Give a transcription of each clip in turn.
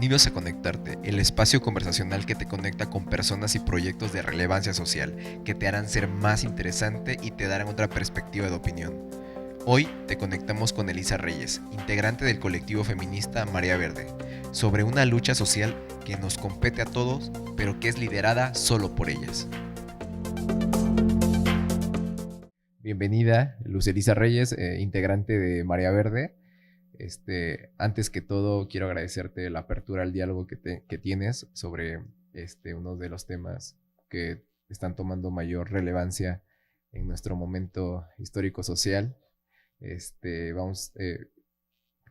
Bienvenidos a Conectarte, el espacio conversacional que te conecta con personas y proyectos de relevancia social, que te harán ser más interesante y te darán otra perspectiva de opinión. Hoy te conectamos con Elisa Reyes, integrante del colectivo feminista Marea Verde, sobre una lucha social que nos compete a todos, pero que es liderada solo por ellas. Bienvenida, Luz Elisa Reyes, integrante de Marea Verde. Antes que todo, quiero agradecerte la apertura al diálogo que tienes sobre uno de los temas que están tomando mayor relevancia en nuestro momento histórico-social.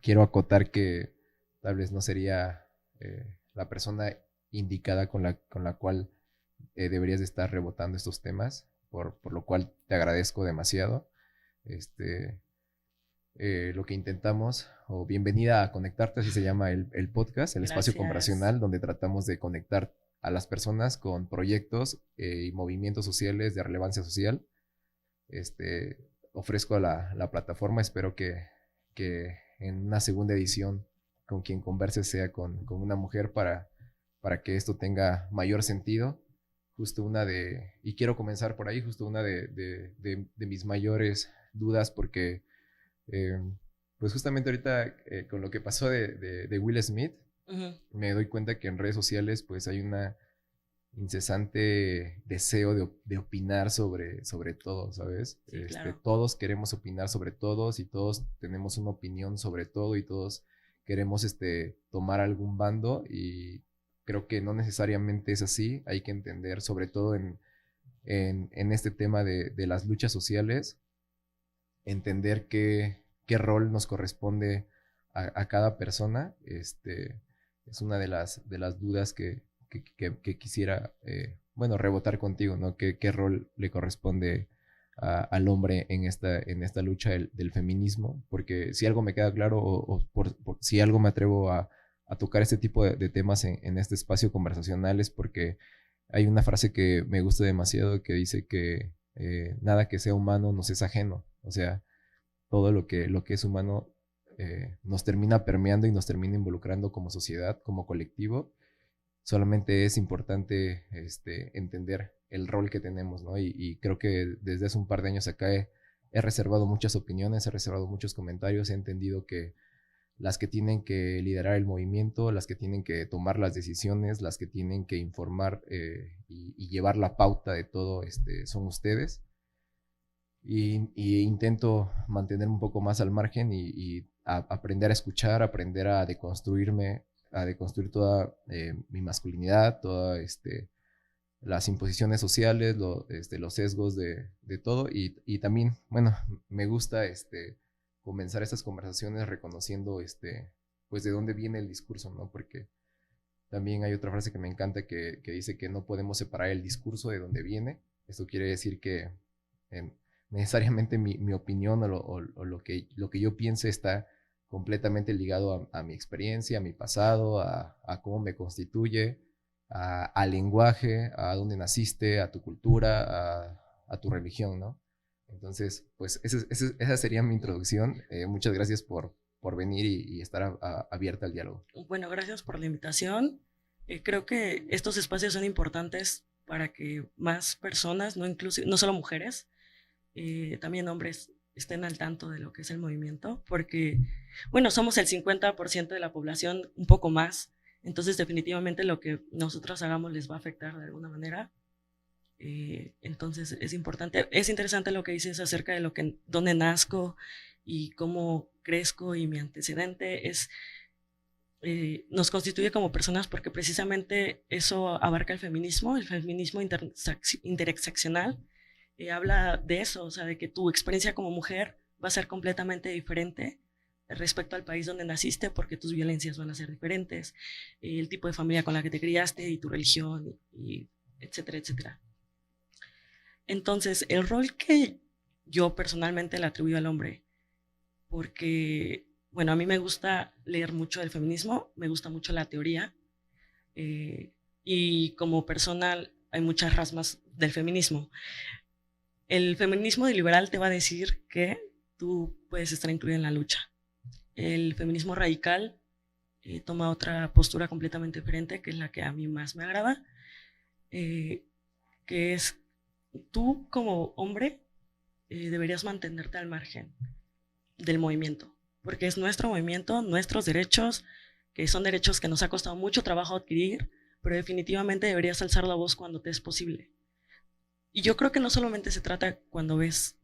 Quiero acotar que tal vez no sería la persona indicada con la cual deberías de estar rebotando estos temas, por lo cual te agradezco demasiado. Lo que intentamos, o bienvenida a Conectarte, así se llama el podcast, el espacio conversacional donde tratamos de conectar a las personas con proyectos y movimientos sociales de relevancia social. Ofrezco la plataforma, espero que en una segunda edición con quien converse sea con una mujer para que esto tenga mayor sentido. Y quiero comenzar por ahí, justo una de mis mayores dudas, porque pues justamente ahorita con lo que pasó de Will Smith, me doy cuenta que en redes sociales pues hay una incesante deseo de opinar sobre todo, ¿sabes? Sí, claro. Todos queremos opinar sobre todos y todos tenemos una opinión sobre todo y todos queremos tomar algún bando, y creo que no necesariamente es así. Hay que entender, sobre todo en este tema de las luchas sociales, entender qué rol nos corresponde a cada persona. Es una de las dudas que quisiera, rebotar contigo, ¿no? ¿Qué rol le corresponde al hombre en esta lucha del feminismo? Porque si algo me queda claro, si algo me atrevo a tocar este tipo de temas en este espacio conversacional, es porque hay una frase que me gusta demasiado que dice que nada que sea humano nos es ajeno. O sea, todo lo que es humano nos termina permeando y nos termina involucrando como sociedad, como colectivo. Solamente es importante entender el rol que tenemos, ¿no? Y creo que desde hace un par de años acá he reservado muchas opiniones, he reservado muchos comentarios, he entendido que las que tienen que liderar el movimiento, las que tienen que tomar las decisiones, las que tienen que informar y llevar la pauta de todo, son ustedes. Y intento mantenerme un poco más al margen y aprender a escuchar, aprender a deconstruirme, a deconstruir toda mi masculinidad, todas las imposiciones sociales, los sesgos de todo. Y también, bueno, me gusta comenzar estas conversaciones reconociendo pues de dónde viene el discurso, ¿no? Porque también hay otra frase que me encanta que dice que no podemos separar el discurso de dónde viene. Esto quiere decir que en, necesariamente mi opinión o lo que yo piense está completamente ligado a mi experiencia, a mi pasado, a cómo me constituye, al lenguaje, a dónde naciste, a tu cultura, a tu religión, ¿no? Entonces, pues esa sería mi introducción. Muchas gracias por venir y estar abierta al diálogo. Bueno, gracias por la invitación. Creo que estos espacios son importantes para que más personas, no solo mujeres, también hombres, estén al tanto de lo que es el movimiento, porque, bueno, somos el 50% de la población, un poco más, entonces definitivamente lo que nosotros hagamos les va a afectar de alguna manera. Entonces es importante, es interesante lo que dices acerca de dónde nazco y cómo crezco, y mi antecedente nos constituye como personas, porque precisamente eso abarca el feminismo interseccional. Habla de eso, o sea, de que tu experiencia como mujer va a ser completamente diferente respecto al país donde naciste, porque tus violencias van a ser diferentes, el tipo de familia con la que te criaste y tu religión, y etcétera, etcétera. Entonces, el rol que yo personalmente le atribuyo al hombre, porque, bueno, a mí me gusta leer mucho del feminismo, me gusta mucho la teoría, y como personal hay muchas ramas del feminismo. El feminismo liberal te va a decir que tú puedes estar incluido en la lucha. El feminismo radical toma otra postura completamente diferente, que es la que a mí más me agrada, que es tú como hombre deberías mantenerte al margen del movimiento, porque es nuestro movimiento, nuestros derechos, que son derechos que nos ha costado mucho trabajo adquirir, pero definitivamente deberías alzar la voz cuando te es posible. Y yo creo que no solamente se trata cuando ves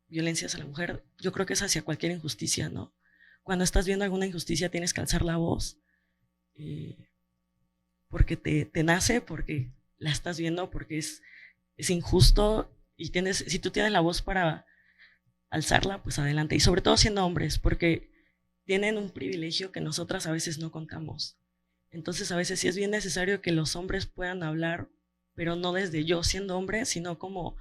violencias a la mujer, yo creo que es hacia cualquier injusticia, ¿no? Cuando estás viendo alguna injusticia tienes que alzar la voz, porque te nace, porque la estás viendo, porque es injusto, y si tú tienes la voz para alzarla, pues adelante. Y sobre todo siendo hombres, porque tienen un privilegio que nosotras a veces no contamos. Entonces a veces sí es bien necesario que los hombres puedan hablar, pero no desde yo siendo hombre, sino como...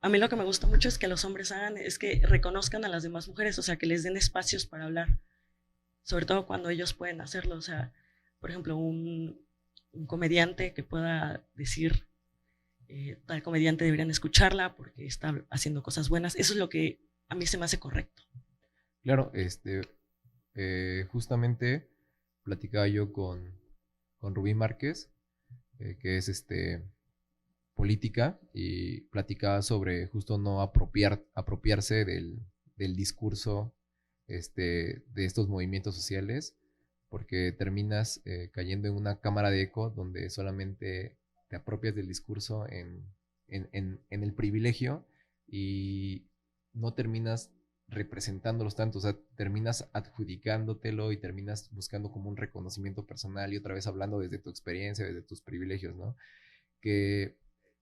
A mí lo que me gusta mucho es que los hombres hagan, es que reconozcan a las demás mujeres, o sea, que les den espacios para hablar, sobre todo cuando ellos pueden hacerlo. O sea, por ejemplo, un comediante que pueda decir, tal comediante deberían escucharla porque está haciendo cosas buenas. Eso es lo que a mí se me hace correcto. Claro, justamente platicaba yo con Rubí Márquez, que es política, y platicaba sobre justo no apropiarse del discurso de estos movimientos sociales, porque terminas cayendo en una cámara de eco donde solamente te apropias del discurso en el privilegio y no terminas representándolos tanto, o sea, terminas adjudicándotelo y terminas buscando como un reconocimiento personal y otra vez hablando desde tu experiencia, desde tus privilegios, ¿no? Que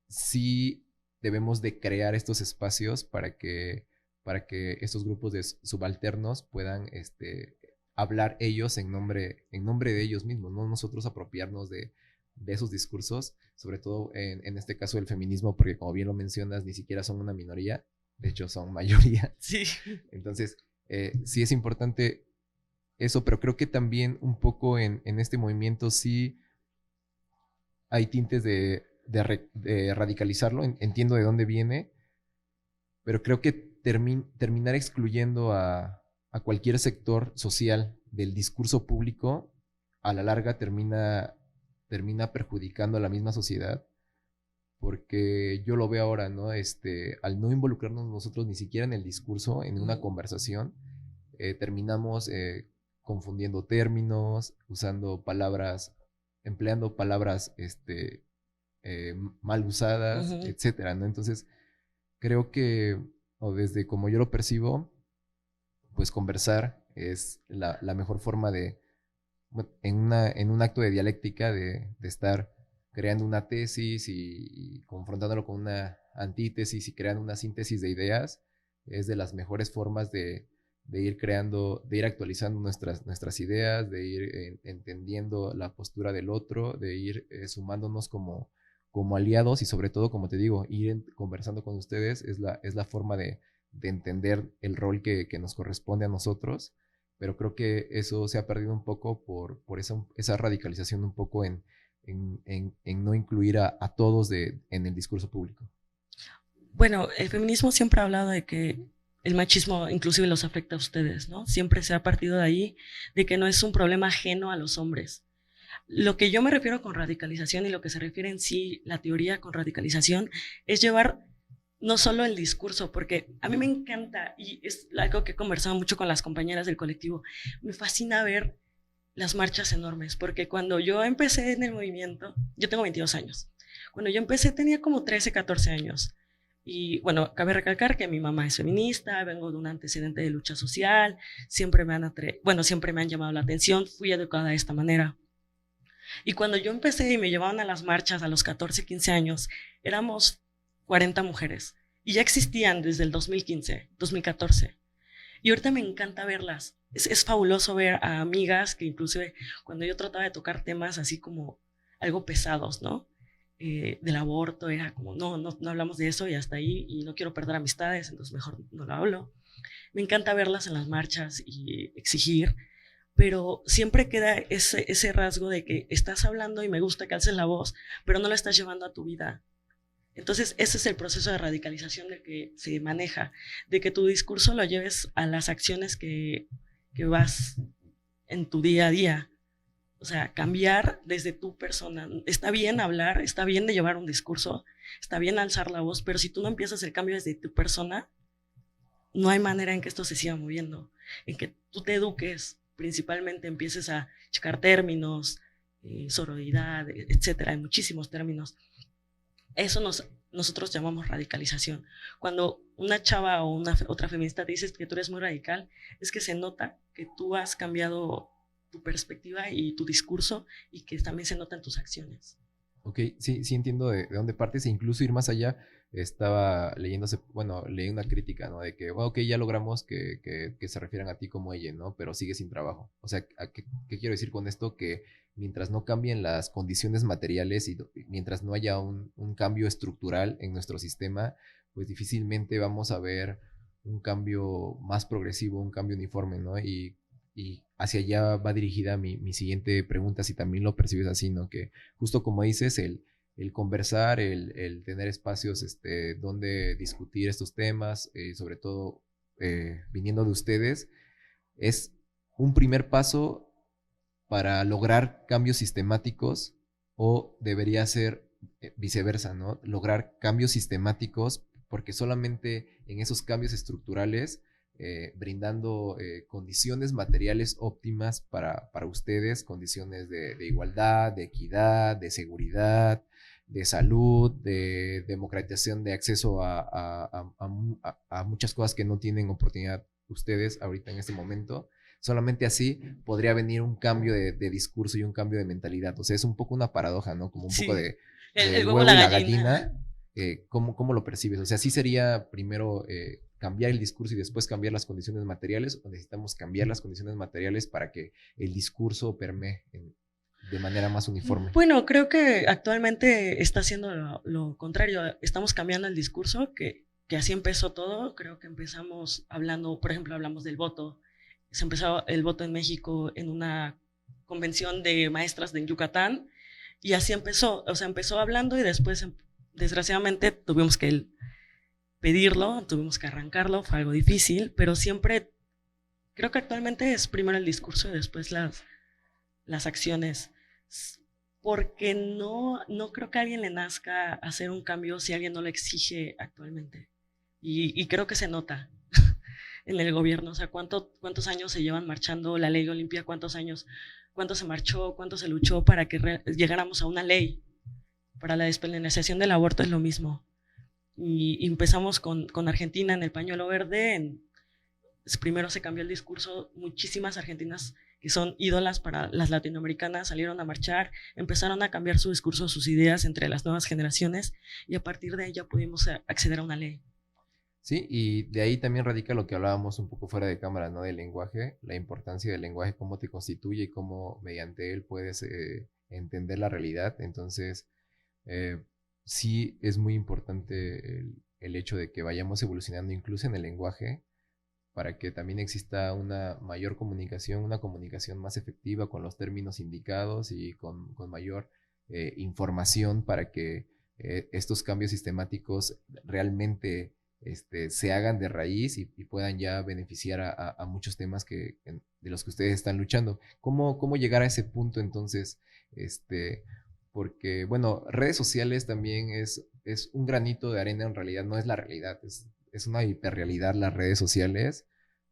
sí debemos de crear estos espacios para que estos grupos de subalternos puedan hablar ellos en nombre de ellos mismos, no nosotros apropiarnos de esos discursos, sobre todo en este caso del feminismo, porque como bien lo mencionas, ni siquiera son una minoría, de hecho son mayoría. Sí. Entonces, sí es importante eso, pero creo que también un poco en este movimiento sí hay tintes de radicalizarlo, entiendo de dónde viene, pero creo que terminar excluyendo a cualquier sector social del discurso público, a la larga termina perjudicando a la misma sociedad, porque yo lo veo ahora, ¿no? Al no involucrarnos nosotros ni siquiera en el discurso, en una conversación, terminamos confundiendo términos, empleando palabras mal usadas, etcétera, ¿no? Entonces, creo que, o desde como yo lo percibo, pues conversar es la mejor forma en un acto de dialéctica, de estar creando una tesis y confrontándolo con una antítesis y creando una síntesis de ideas, es de las mejores formas de ir creando, de ir actualizando nuestras ideas, de ir entendiendo la postura del otro, de ir sumándonos como aliados y sobre todo, como te digo, ir conversando con ustedes es la forma de entender el rol que nos corresponde a nosotros, pero creo que eso se ha perdido un poco por esa radicalización un poco en no incluir a todos en el discurso público. Bueno, el feminismo siempre ha hablado de que el machismo inclusive los afecta a ustedes, ¿no? Siempre se ha partido de ahí, de que no es un problema ajeno a los hombres. Lo que yo me refiero con radicalización y lo que se refiere en sí la teoría con radicalización es llevar no solo el discurso, porque a mí me encanta, y es algo que he conversado mucho con las compañeras del colectivo, me fascina ver las marchas enormes, porque cuando yo empecé en el movimiento, yo tengo 22 años, cuando yo empecé tenía como 13, 14 años, y bueno, cabe recalcar que mi mamá es feminista, vengo de un antecedente de lucha social, siempre me han llamado la atención, fui educada de esta manera. Y cuando yo empecé y me llevaban a las marchas a los 14, 15 años, éramos 40 mujeres y ya existían desde el 2015, 2014. Y ahorita me encanta verlas. Es fabuloso ver a amigas que inclusive cuando yo trataba de tocar temas así como algo pesados, ¿no? Del aborto, era como, no hablamos de eso y hasta ahí, y no quiero perder amistades, entonces mejor no lo hablo. Me encanta verlas en las marchas y exigir, pero siempre queda ese rasgo de que estás hablando y me gusta que alces la voz, pero no lo estás llevando a tu vida. Entonces, ese es el proceso de radicalización del que se maneja, de que tu discurso lo lleves a las acciones que vas en tu día a día. O sea, cambiar desde tu persona. Está bien hablar, está bien de llevar un discurso, está bien alzar la voz, pero si tú no empiezas el cambio desde tu persona, no hay manera en que esto se siga moviendo, en que tú te eduques, principalmente empieces a checar términos, sororidad, etcétera, hay muchísimos términos. Eso nosotros llamamos radicalización. Cuando una chava o otra feminista te dice que tú eres muy radical, es que se nota que tú has cambiado tu perspectiva y tu discurso y que también se nota en tus acciones. Ok, sí, sí entiendo de dónde partes e incluso ir más allá. Estaba leyéndose, bueno, leí una crítica, ¿no? De que, bueno, ok, ya logramos que se refieran a ti como ella, ¿no? Pero sigue sin trabajo. O sea, ¿qué quiero decir con esto? Que mientras no cambien las condiciones materiales y mientras no haya un cambio estructural en nuestro sistema, pues difícilmente vamos a ver un cambio más progresivo, un cambio uniforme, ¿no? Y hacia allá va dirigida mi siguiente pregunta, si también lo percibes así, ¿no? Que justo como dices, el conversar, el tener espacios donde discutir estos temas, sobre todo viniendo de ustedes, es un primer paso para lograr cambios sistemáticos o debería ser viceversa, ¿no? Lograr cambios sistemáticos porque solamente en esos cambios estructurales brindando condiciones materiales óptimas para ustedes, condiciones de igualdad, de equidad, de seguridad, de salud, de democratización de acceso a muchas cosas que no tienen oportunidad ustedes ahorita en este momento. Solamente así podría venir un cambio de discurso y un cambio de mentalidad. O sea, es un poco una paradoja, ¿no? Como un poco Sí, del el huevo, huevo la y la gallina. gallina. ¿Cómo lo percibes? O sea, sí sería primero cambiar el discurso y después cambiar las condiciones materiales, o necesitamos cambiar las condiciones materiales para que el discurso permee de manera más uniforme. Bueno, creo que actualmente está haciendo lo contrario. Estamos cambiando el discurso, que así empezó todo. Creo que empezamos hablando, por ejemplo, hablamos del voto. Se empezó el voto en México en una convención de maestras de Yucatán y así empezó. O sea, empezó hablando y después, desgraciadamente, tuvimos que pedirlo, tuvimos que arrancarlo, fue algo difícil, pero siempre creo que actualmente es primero el discurso y después las acciones, porque no creo que a alguien le nazca hacer un cambio si alguien no lo exige actualmente. Y creo que se nota en el gobierno, o sea, cuántos años se llevan marchando la ley Olimpia, cuántos años, cuánto se marchó, cuánto se luchó para que llegáramos a una ley. Para la despenalización del aborto es lo mismo. Y empezamos con Argentina en el pañuelo verde, primero se cambió el discurso, muchísimas argentinas que son ídolas para las latinoamericanas salieron a marchar, empezaron a cambiar su discurso, sus ideas entre las nuevas generaciones y a partir de ahí ya pudimos acceder a una ley. Sí, y de ahí también radica lo que hablábamos un poco fuera de cámara, ¿no? Del lenguaje, la importancia del lenguaje, cómo te constituye y cómo mediante él puedes entender la realidad. Entonces, eh, sí es muy importante el hecho de que vayamos evolucionando incluso en el lenguaje para que también exista una mayor comunicación, una comunicación más efectiva con los términos indicados y con mayor información para que estos cambios sistemáticos realmente se hagan de raíz y puedan ya beneficiar a muchos temas de los que ustedes están luchando. ¿Cómo llegar a ese punto entonces? Porque, bueno, redes sociales también es un granito de arena, en realidad no es la realidad, es una hiperrealidad las redes sociales,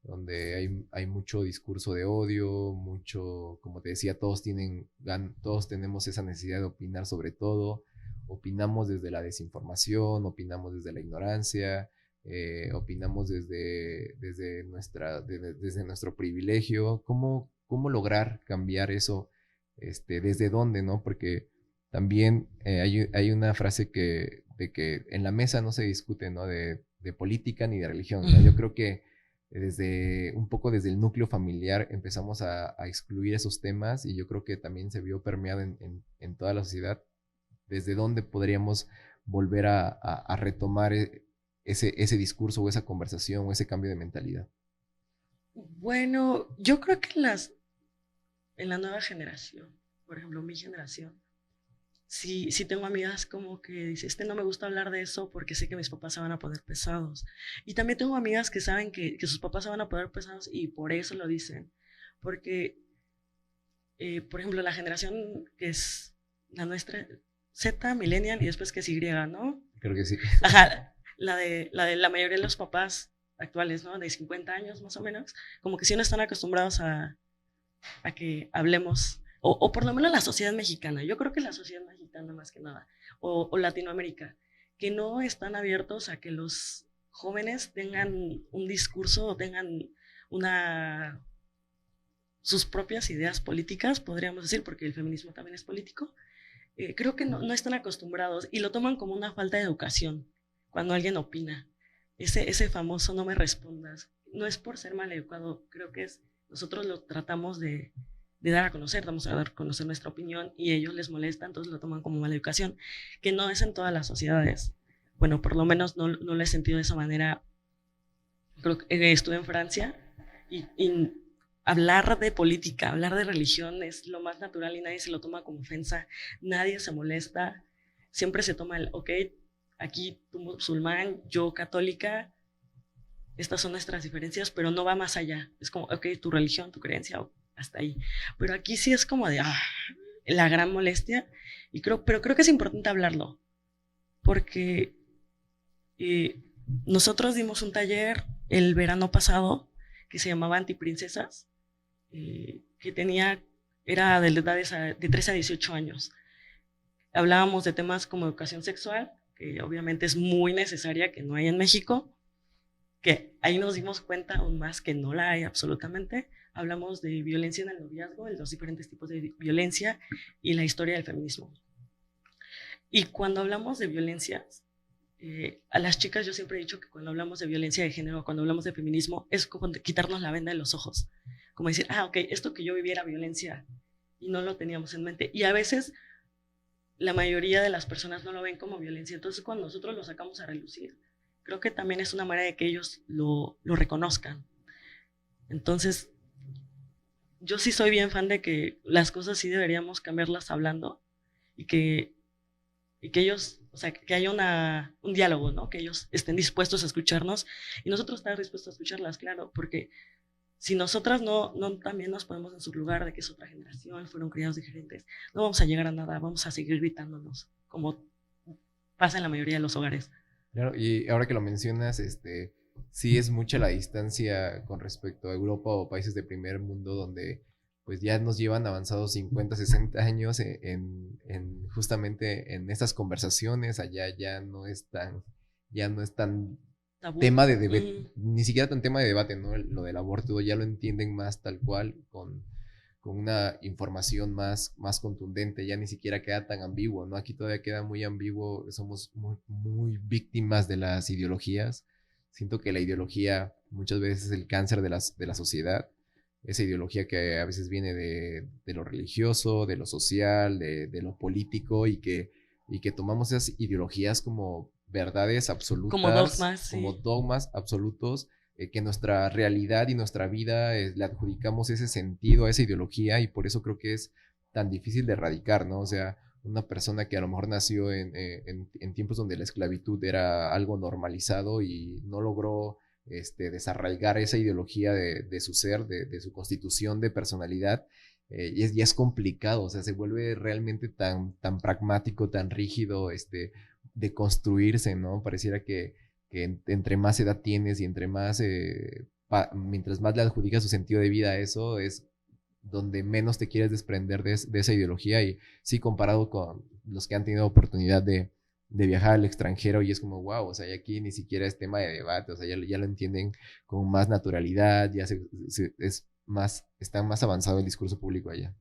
donde hay mucho discurso de odio, mucho, como te decía, todos tenemos esa necesidad de opinar sobre todo, opinamos desde la desinformación, opinamos desde la ignorancia, opinamos desde nuestro privilegio. ¿Cómo lograr cambiar eso? ¿Desde dónde, no? Porque también hay una frase de que en la mesa no se discute, ¿no? De política ni de religión, ¿no? Yo creo que un poco desde el núcleo familiar empezamos a excluir esos temas y yo creo que también se vio permeado en toda la sociedad. ¿Desde dónde podríamos volver a retomar ese discurso o esa conversación o ese cambio de mentalidad? Bueno, yo creo que en la nueva generación, por ejemplo, mi generación, sí tengo amigas como que dicen, no me gusta hablar de eso porque sé que mis papás se van a poner pesados. Y también tengo amigas que saben que sus papás se van a poner pesados y por eso lo dicen. Porque por ejemplo, la generación que es la nuestra, Z, millennial, y después que es Y, ¿no? Creo que sí. Ajá, la de la mayoría de los papás actuales, ¿no? De 50 años más o menos, como que sí no están acostumbrados a que hablemos, o por lo menos la sociedad mexicana, yo creo que la sociedad mexicana más que nada, o Latinoamérica, que no están abiertos a que los jóvenes tengan un discurso o tengan una sus propias ideas políticas, podríamos decir, porque el feminismo también es político. Creo que no están acostumbrados y lo toman como una falta de educación cuando alguien opina. Ese famoso no me respondas, no es por ser mal educado, creo que es, nosotros lo tratamos de dar a conocer, damos a dar a conocer nuestra opinión y ellos les molesta, entonces lo toman como mala educación, que no es en todas las sociedades. Bueno, por lo menos no lo he sentido de esa manera. Creo que estuve en Francia y hablar de política, hablar de religión es lo más natural y nadie se lo toma como ofensa, nadie se molesta, siempre se toma el, ok, aquí tú musulmán, yo católica, estas son nuestras diferencias, pero no va más allá, es como, ok, tu religión, tu creencia, hasta ahí, pero aquí sí es como de, la gran molestia, pero creo que es importante hablarlo, porque nosotros dimos un taller el verano pasado que se llamaba Antiprincesas, que era de edades de 13 a 18 años. Hablábamos de temas como educación sexual, que obviamente es muy necesaria, que no hay en México, que ahí nos dimos cuenta aún más que no la hay absolutamente. Hablamos de violencia en el noviazgo, de los diferentes tipos de violencia y la historia del feminismo. Y cuando hablamos de violencias, a las chicas yo siempre he dicho que cuando hablamos de violencia de género, cuando hablamos de feminismo, es como quitarnos la venda de los ojos. Como decir, ok, esto que yo viví era violencia y no lo teníamos en mente. Y a veces la mayoría de las personas no lo ven como violencia. Entonces cuando nosotros lo sacamos a relucir, creo que también es una manera de que ellos lo reconozcan. Entonces, yo sí soy bien fan de que las cosas sí deberíamos cambiarlas hablando y que ellos, o sea, que haya un diálogo, ¿no? Que ellos estén dispuestos a escucharnos y nosotros estar dispuestos a escucharlas, claro, porque si nosotras no también nos ponemos en su lugar de que es otra generación, fueron criados diferentes, no vamos a llegar a nada, vamos a seguir gritándonos, como pasa en la mayoría de los hogares. Claro, y ahora que lo mencionas, sí es mucha la distancia con respecto a Europa o países de primer mundo donde pues ya nos llevan avanzados 50, 60 años justamente en estas conversaciones, allá ya no es tan Tabú. tema de debate, ni siquiera tan tema de debate, ¿no? Lo del aborto ya lo entienden más tal cual, con una información más contundente, ya ni siquiera queda tan ambiguo, ¿no? Aquí todavía queda muy ambiguo, somos muy víctimas de las ideologías. Siento que la ideología muchas veces es el cáncer de la sociedad, esa ideología que a veces viene de lo religioso, de lo social, de lo político y que tomamos esas ideologías como verdades absolutas, como Sí. dogmas absolutos, que nuestra realidad y nuestra vida le adjudicamos ese sentido a esa ideología y por eso creo que es tan difícil de erradicar, ¿no? O sea, una persona que a lo mejor nació en tiempos donde la esclavitud era algo normalizado y no logró desarraigar esa ideología de su ser, de su constitución de personalidad, y es complicado, o sea, se vuelve realmente tan pragmático, tan rígido, de construirse, ¿no? Pareciera que entre más edad tienes y entre más, mientras más le adjudicas su sentido de vida a eso, es donde menos te quieres desprender de esa ideología. Y sí, comparado con los que han tenido oportunidad de viajar al extranjero, y es como, wow, o sea, y aquí ni siquiera es tema de debate, o sea, ya lo entienden con más naturalidad, ya está más avanzado el discurso público allá.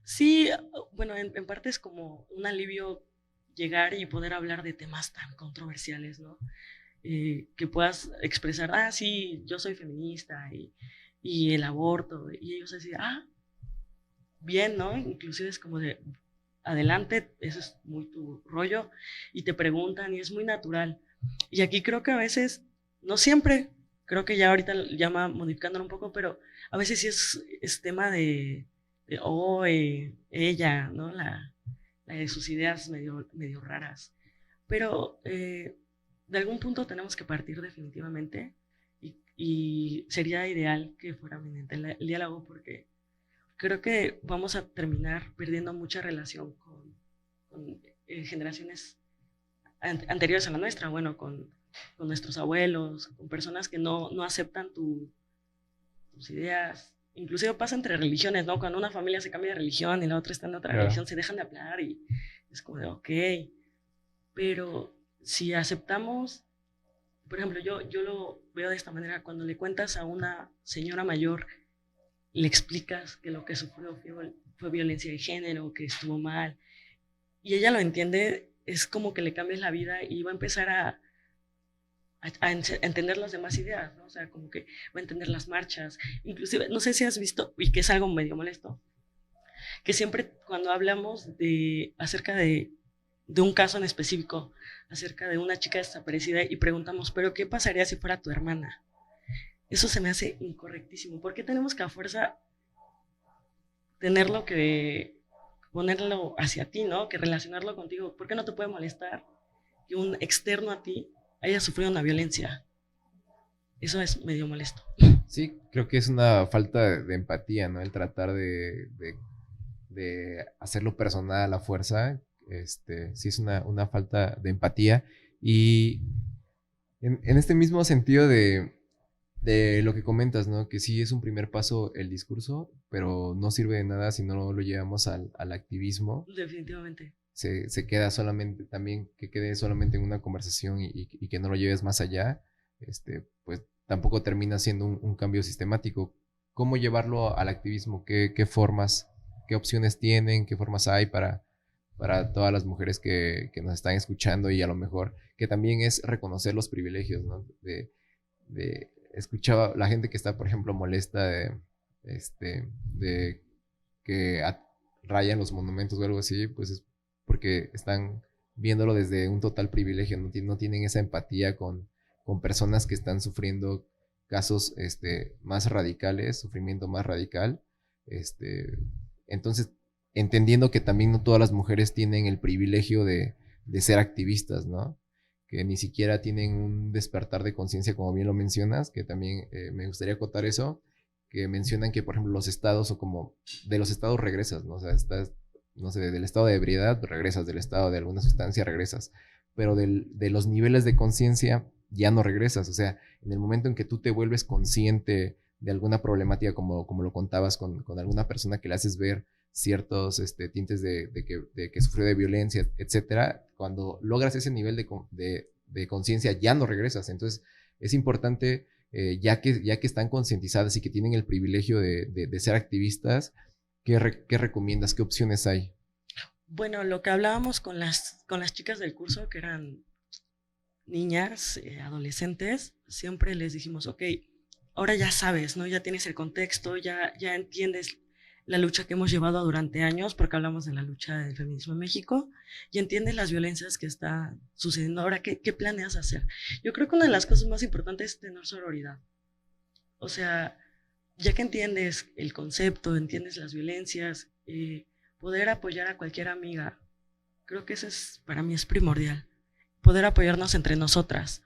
Sí, bueno, en parte es como un alivio llegar y poder hablar de temas tan controversiales, ¿no? Que puedas expresar, sí, yo soy feminista y el aborto, y ellos así, bien, ¿no? Inclusive es como de, adelante, eso es muy tu rollo, y te preguntan, y es muy natural. Y aquí creo que a veces, no siempre, creo que ya ahorita ya modificándolo un poco, pero a veces sí es tema de ella, ¿no? La de sus ideas medio raras. Pero de algún punto tenemos que partir definitivamente y sería ideal que fuera eminente el diálogo porque creo que vamos a terminar perdiendo mucha relación con generaciones anteriores a la nuestra, bueno, con nuestros abuelos, con personas que no aceptan tus ideas. Inclusive pasa entre religiones, ¿no? Cuando una familia se cambia de religión y la otra está en otra religión, se dejan de hablar y es como de, ok. Pero si aceptamos, por ejemplo, yo lo veo de esta manera, cuando le cuentas a una señora mayor, le explicas que lo que sufrió fue violencia de género, que estuvo mal, y ella lo entiende, es como que le cambies la vida y va a empezar a entender las demás ideas, ¿no? O sea, como que va a entender las marchas. Inclusive, no sé si has visto, y que es algo medio molesto, que siempre cuando hablamos acerca de un caso en específico, acerca de una chica desaparecida y preguntamos, ¿pero qué pasaría si fuera tu hermana? Eso se me hace incorrectísimo. ¿Por qué tenemos que a fuerza ponerlo hacia ti, ¿no? Que relacionarlo contigo. ¿Por qué no te puede molestar que un externo a ti haya sufrido una violencia? Eso es medio molesto. Sí, creo que es una falta de empatía, ¿no? El tratar de hacerlo personal a la fuerza. Sí es una falta de empatía. Y en este mismo sentido de lo que comentas, ¿no? Que sí es un primer paso el discurso, pero no sirve de nada si no lo llevamos al activismo. Definitivamente. Se queda solamente, también que quede solamente en una conversación y que no lo lleves más allá, pues tampoco termina siendo un cambio sistemático. ¿Cómo llevarlo al activismo? ¿Qué formas, qué opciones tienen, qué formas hay para todas las mujeres que nos están escuchando? Y a lo mejor que también es reconocer los privilegios, ¿no? Escuchaba la gente que está, por ejemplo, molesta de que rayan los monumentos o algo así, pues es porque están viéndolo desde un total privilegio, no tienen esa empatía con personas que están sufriendo casos más radicales, sufrimiento más radical. Entonces, entendiendo que también no todas las mujeres tienen el privilegio de ser activistas, ¿no? Que ni siquiera tienen un despertar de conciencia, como bien lo mencionas, que también me gustaría acotar eso, que mencionan que, por ejemplo, los estados, o como de los estados regresas, ¿no? O sea, estás, no sé, del estado de ebriedad regresas, del estado de alguna sustancia regresas, pero de los niveles de conciencia ya no regresas. O sea, en el momento en que tú te vuelves consciente de alguna problemática, como lo contabas con alguna persona que le haces ver ciertos tintes de que sufrió de violencia, etcétera, cuando logras ese nivel de conciencia ya no regresas. Entonces es importante, ya que están concientizadas y que tienen el privilegio de ser activistas, ¿qué recomiendas? ¿Qué opciones hay? Bueno, lo que hablábamos con las chicas del curso, que eran niñas, adolescentes, siempre les dijimos, ok, ahora ya sabes, ¿no? Ya tienes el contexto, ya entiendes la lucha que hemos llevado durante años, porque hablamos de la lucha del feminismo en México, y entiendes las violencias que están sucediendo ahora. ¿Qué planeas hacer? Yo creo que una de las cosas más importantes es tener sororidad. O sea, ya que entiendes el concepto, entiendes las violencias, poder apoyar a cualquier amiga, creo que eso para mí es primordial. Poder apoyarnos entre nosotras.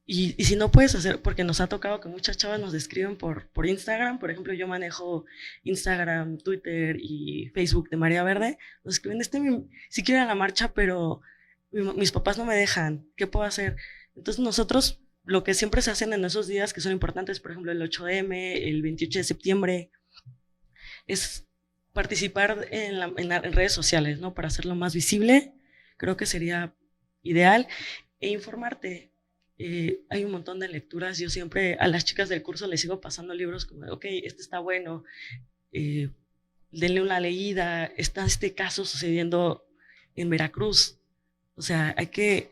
Y si no puedes hacer, porque nos ha tocado que muchas chavas nos escriben por Instagram, por ejemplo, yo manejo Instagram, Twitter y Facebook de Marea Verde, nos escriben, si quiero ir a la marcha, pero mis papás no me dejan, ¿qué puedo hacer? Entonces nosotros, lo que siempre se hacen en esos días que son importantes, por ejemplo, el 8M, el 28 de septiembre, es participar en redes sociales, ¿no? Para hacerlo más visible, creo que sería ideal, e informarte. Hay un montón de lecturas. Yo siempre a las chicas del curso les sigo pasando libros como, ok, este está bueno, denle una leída, está este caso sucediendo en Veracruz. O sea, hay que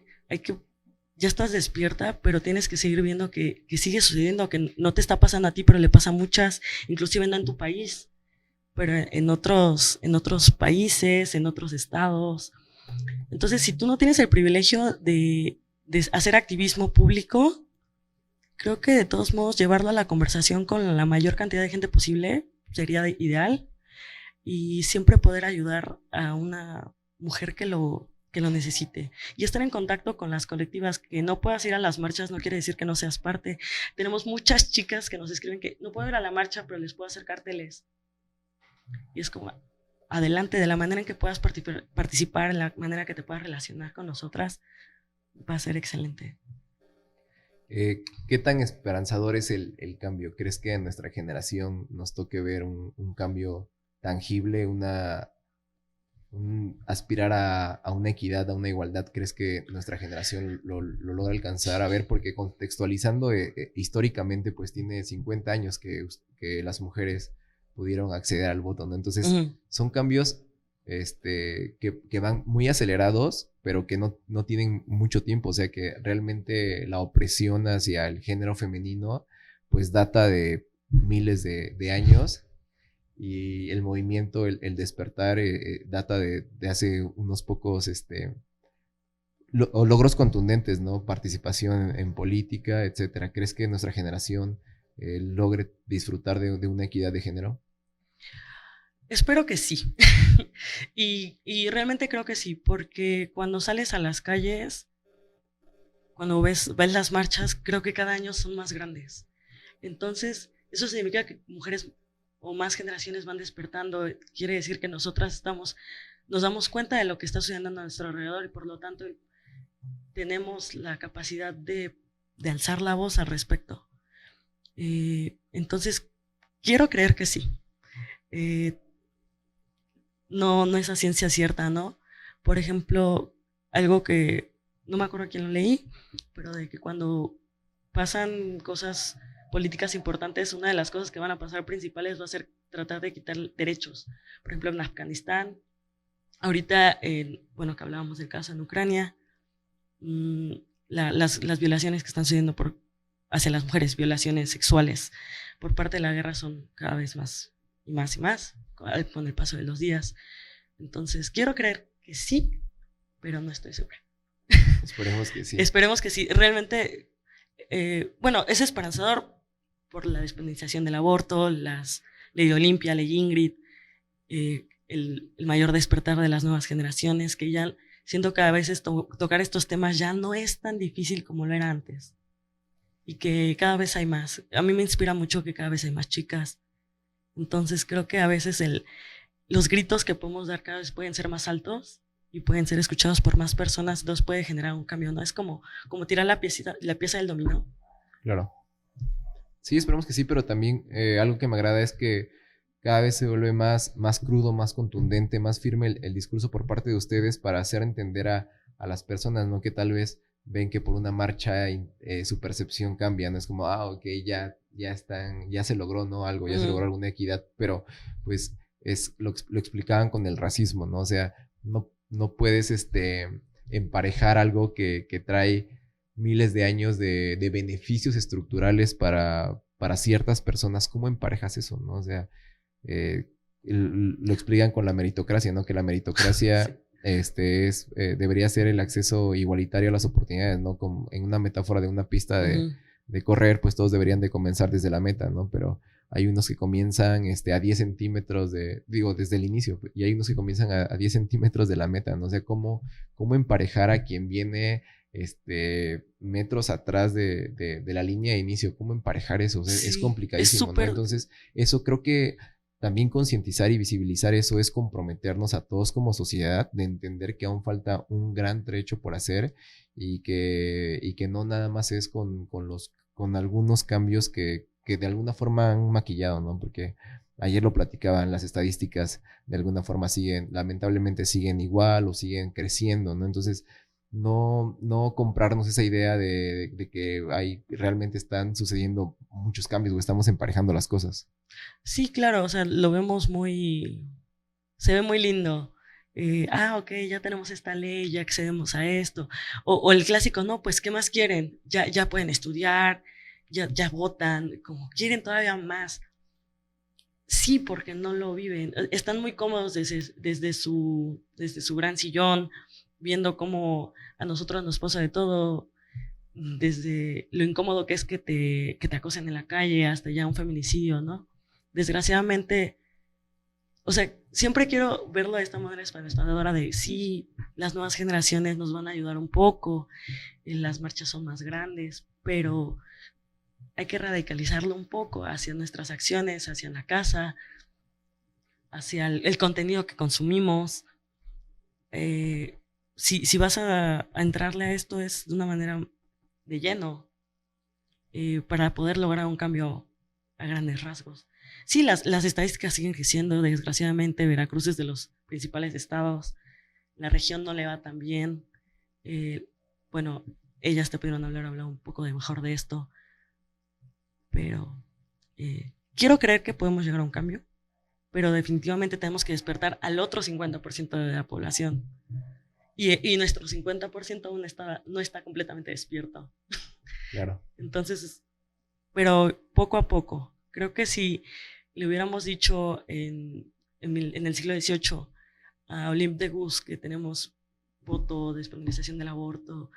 ya estás despierta, pero tienes que seguir viendo que sigue sucediendo, que no te está pasando a ti, pero le pasa a muchas, inclusive no en tu país, pero en otros países, en otros estados. Entonces, si tú no tienes el privilegio de hacer activismo público, creo que de todos modos llevarlo a la conversación con la mayor cantidad de gente posible sería ideal, y siempre poder ayudar a una mujer que lo que lo necesite. Y estar en contacto con las colectivas. Que no puedas ir a las marchas no quiere decir que no seas parte. Tenemos muchas chicas que nos escriben que no puedo ir a la marcha, pero les puedo hacer carteles. Y es como, adelante, de la manera en que puedas participar, en la manera que te puedas relacionar con nosotras, va a ser excelente. ¿Qué tan esperanzador es el cambio? ¿Crees que en nuestra generación nos toque ver un cambio tangible, aspirar a una equidad, a una igualdad? ¿Crees que nuestra generación lo logra alcanzar? A ver, porque contextualizando históricamente, pues tiene 50 años que las mujeres pudieron acceder al voto, ¿no? Entonces, son cambios que van muy acelerados, pero que no tienen mucho tiempo. O sea que realmente la opresión hacia el género femenino, pues data de miles de años. Y el movimiento, el despertar, data de hace unos pocos logros contundentes, ¿no? Participación en política, etcétera. ¿Crees que nuestra generación logre disfrutar de una equidad de género? Espero que sí. y realmente creo que sí, porque cuando sales a las calles, cuando ves las marchas, creo que cada año son más grandes. Entonces, eso significa que mujeres o más generaciones van despertando. Quiere decir que nosotras nos damos cuenta de lo que está sucediendo a nuestro alrededor y por lo tanto tenemos la capacidad de alzar la voz al respecto. Entonces, quiero creer que sí. No es a ciencia cierta, ¿no? Por ejemplo, algo que no me acuerdo a quién lo leí, pero de que cuando pasan cosas políticas importantes, una de las cosas que van a pasar principales va a ser tratar de quitar derechos. Por ejemplo, en Afganistán, ahorita, bueno, que hablábamos del caso en Ucrania, las violaciones que están sucediendo hacia las mujeres, violaciones sexuales por parte de la guerra son cada vez más y más y más con el paso de los días. Entonces, quiero creer que sí, pero no estoy segura. Esperemos que sí. Esperemos que sí. Realmente, bueno, es esperanzador por la despenalización del aborto, las ley Olimpia, ley Ingrid, el mayor despertar de las nuevas generaciones, que ya siento que a veces tocar estos temas ya no es tan difícil como lo era antes. Y que cada vez hay más. A mí me inspira mucho que cada vez hay más chicas. Entonces creo que a veces los gritos que podemos dar cada vez pueden ser más altos y pueden ser escuchados por más personas, entonces puede generar un cambio, ¿no? Es como tirar la pieza del dominó. Claro. Sí, esperemos que sí, pero también algo que me agrada es que cada vez se vuelve más crudo, más contundente, más firme el discurso por parte de ustedes para hacer entender a las personas, ¿no? Que tal vez ven que por una marcha su percepción cambia, ¿no? Es como, ok, ya se logró, ¿no? Algo, ya se logró alguna equidad, pero pues lo explicaban con el racismo, ¿no? O sea, no puedes emparejar algo que trae miles de años de beneficios estructurales para ciertas personas. ¿Cómo emparejas eso, no? O sea, lo explican con la meritocracia, ¿no? Que la meritocracia sí. Debería ser el acceso igualitario a las oportunidades, ¿no? Como en una metáfora de una pista de correr, pues todos deberían de comenzar desde la meta, ¿no? Pero hay unos que comienzan a 10 centímetros desde el inicio, y hay unos que comienzan a 10 centímetros de la meta, ¿no? O sea, ¿cómo emparejar a quien viene metros atrás de la línea de inicio? ¿Cómo emparejar eso? O sea, sí, es complicadísimo, ¿no? Entonces, eso creo que también concientizar y visibilizar eso es comprometernos a todos como sociedad, de entender que aún falta un gran trecho por hacer y que no nada más es con algunos cambios que de alguna forma han maquillado, ¿no? Porque ayer lo platicaban, las estadísticas de alguna forma lamentablemente siguen igual o siguen creciendo, ¿no? Entonces, no comprarnos esa idea de que realmente están sucediendo muchos cambios o estamos emparejando las cosas. Sí, claro, o sea, lo vemos se ve muy lindo. Ok, ya tenemos esta ley, ya accedemos a esto. O el clásico, no, pues, ¿qué más quieren? Ya pueden estudiar, ya votan, como quieren todavía más. Sí, porque no lo viven. Están muy cómodos desde su gran sillón, viendo cómo a nosotros nos pasa de todo, desde lo incómodo que es que te acosen en la calle hasta ya un feminicidio, ¿no? Desgraciadamente, o sea, siempre quiero verlo de esta manera esperanzadora de sí, las nuevas generaciones nos van a ayudar un poco, las marchas son más grandes, pero hay que radicalizarlo un poco hacia nuestras acciones, hacia la casa, hacia el contenido que consumimos. Si vas a entrarle a esto es de una manera de lleno, para poder lograr un cambio a grandes rasgos. Sí, las estadísticas siguen creciendo, desgraciadamente Veracruz es de los principales estados, la región no le va tan bien. Bueno, ellas te pudieron hablar un poco de mejor de esto, pero quiero creer que podemos llegar a un cambio, pero definitivamente tenemos que despertar al otro 50% de la población. Y nuestro 50% aún no está completamente despierto. Claro. Entonces, pero poco a poco. Creo que si le hubiéramos dicho en el siglo XVIII a Olympe de Gouges que tenemos voto, despenalización del aborto,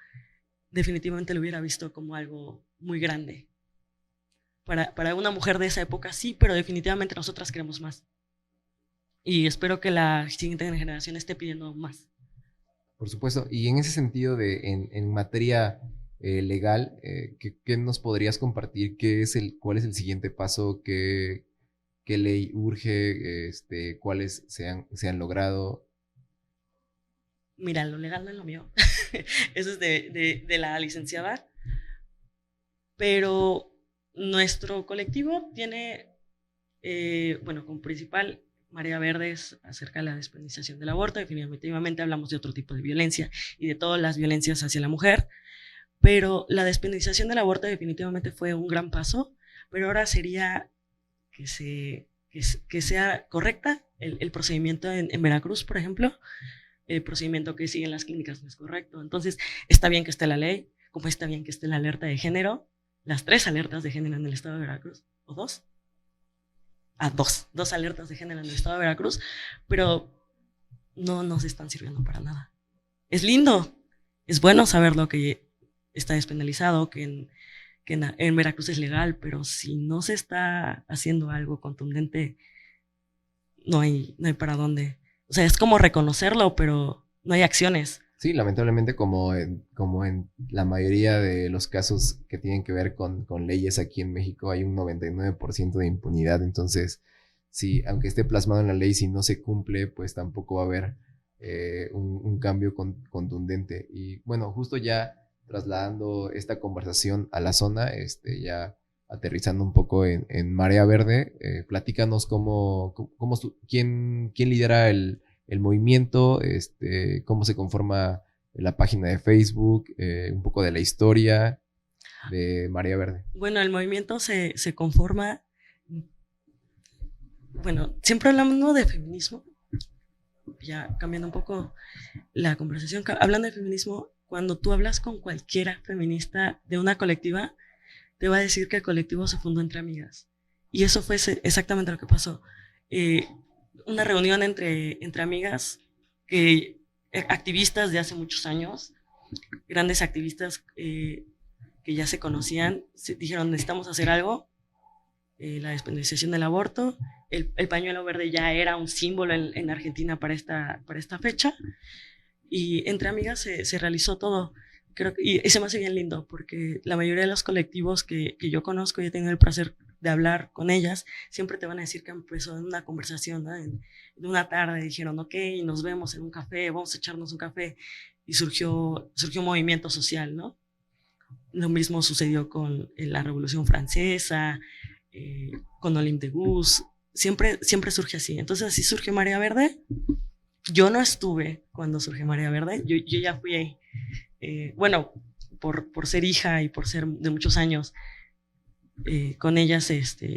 definitivamente lo hubiera visto como algo muy grande. Para una mujer de esa época sí, pero definitivamente nosotras queremos más. Y espero que la siguiente generación esté pidiendo más. Por supuesto. Y en ese sentido, en materia legal, ¿qué nos podrías compartir? ¿Cuál es el siguiente paso? ¿Qué ley urge? ¿Cuáles se han logrado? Mira, lo legal no es lo mío. Eso es de la licenciada. Pero nuestro colectivo tiene, bueno, como principal Marea Verdes acerca de la despenalización del aborto. Definitivamente hablamos de otro tipo de violencia y de todas las violencias hacia la mujer, pero la despenalización del aborto definitivamente fue un gran paso, pero ahora sería que sea correcta el procedimiento en Veracruz, por ejemplo. El procedimiento que siguen las clínicas no es correcto. Entonces, está bien que esté la ley, como está bien que esté la alerta de género, las 3 alertas de género en el estado de Veracruz, o 2, dos alertas de género en el estado de Veracruz, pero no nos están sirviendo para nada. Es lindo, es bueno saber lo que está despenalizado, que en Veracruz es legal, pero si no se está haciendo algo contundente, no hay para dónde. O sea, es como reconocerlo, pero no hay acciones. Sí, lamentablemente como en la mayoría de los casos que tienen que ver con leyes aquí en México hay un 99% de impunidad. Entonces, sí, aunque esté plasmado en la ley, si no se cumple, pues tampoco va a haber un cambio contundente. Y bueno, justo ya trasladando esta conversación a la zona, ya aterrizando un poco en Marea Verde, platícanos quién lidera el movimiento, cómo se conforma la página de Facebook, un poco de la historia de Marea Verde. Bueno, el movimiento se conforma, bueno, siempre hablamos de feminismo, ya cambiando un poco la conversación, hablando de feminismo, cuando tú hablas con cualquiera feminista de una colectiva, te va a decir que el colectivo se fundó entre amigas. Y eso fue exactamente lo que pasó. Una reunión entre amigas, activistas de hace muchos años, grandes activistas que ya se conocían, dijeron necesitamos hacer algo. La despenalización del aborto, el pañuelo verde ya era un símbolo en Argentina para esta fecha, y entre amigas se realizó todo. Y se me hace bien lindo porque la mayoría de los colectivos que yo conozco y he tenido el placer de hablar con ellas, siempre te van a decir que empezó en una conversación, ¿no? En una tarde dijeron, ok, nos vemos en un café, vamos a echarnos un café, y surgió un movimiento social, ¿no? Lo mismo sucedió con la Revolución Francesa, con Olympe de Gouges, siempre surge así. Entonces así surgió Marea Verde. Yo no estuve cuando surgió Marea Verde, yo ya fui ahí. Bueno, por ser hija y por ser de muchos años, con ellas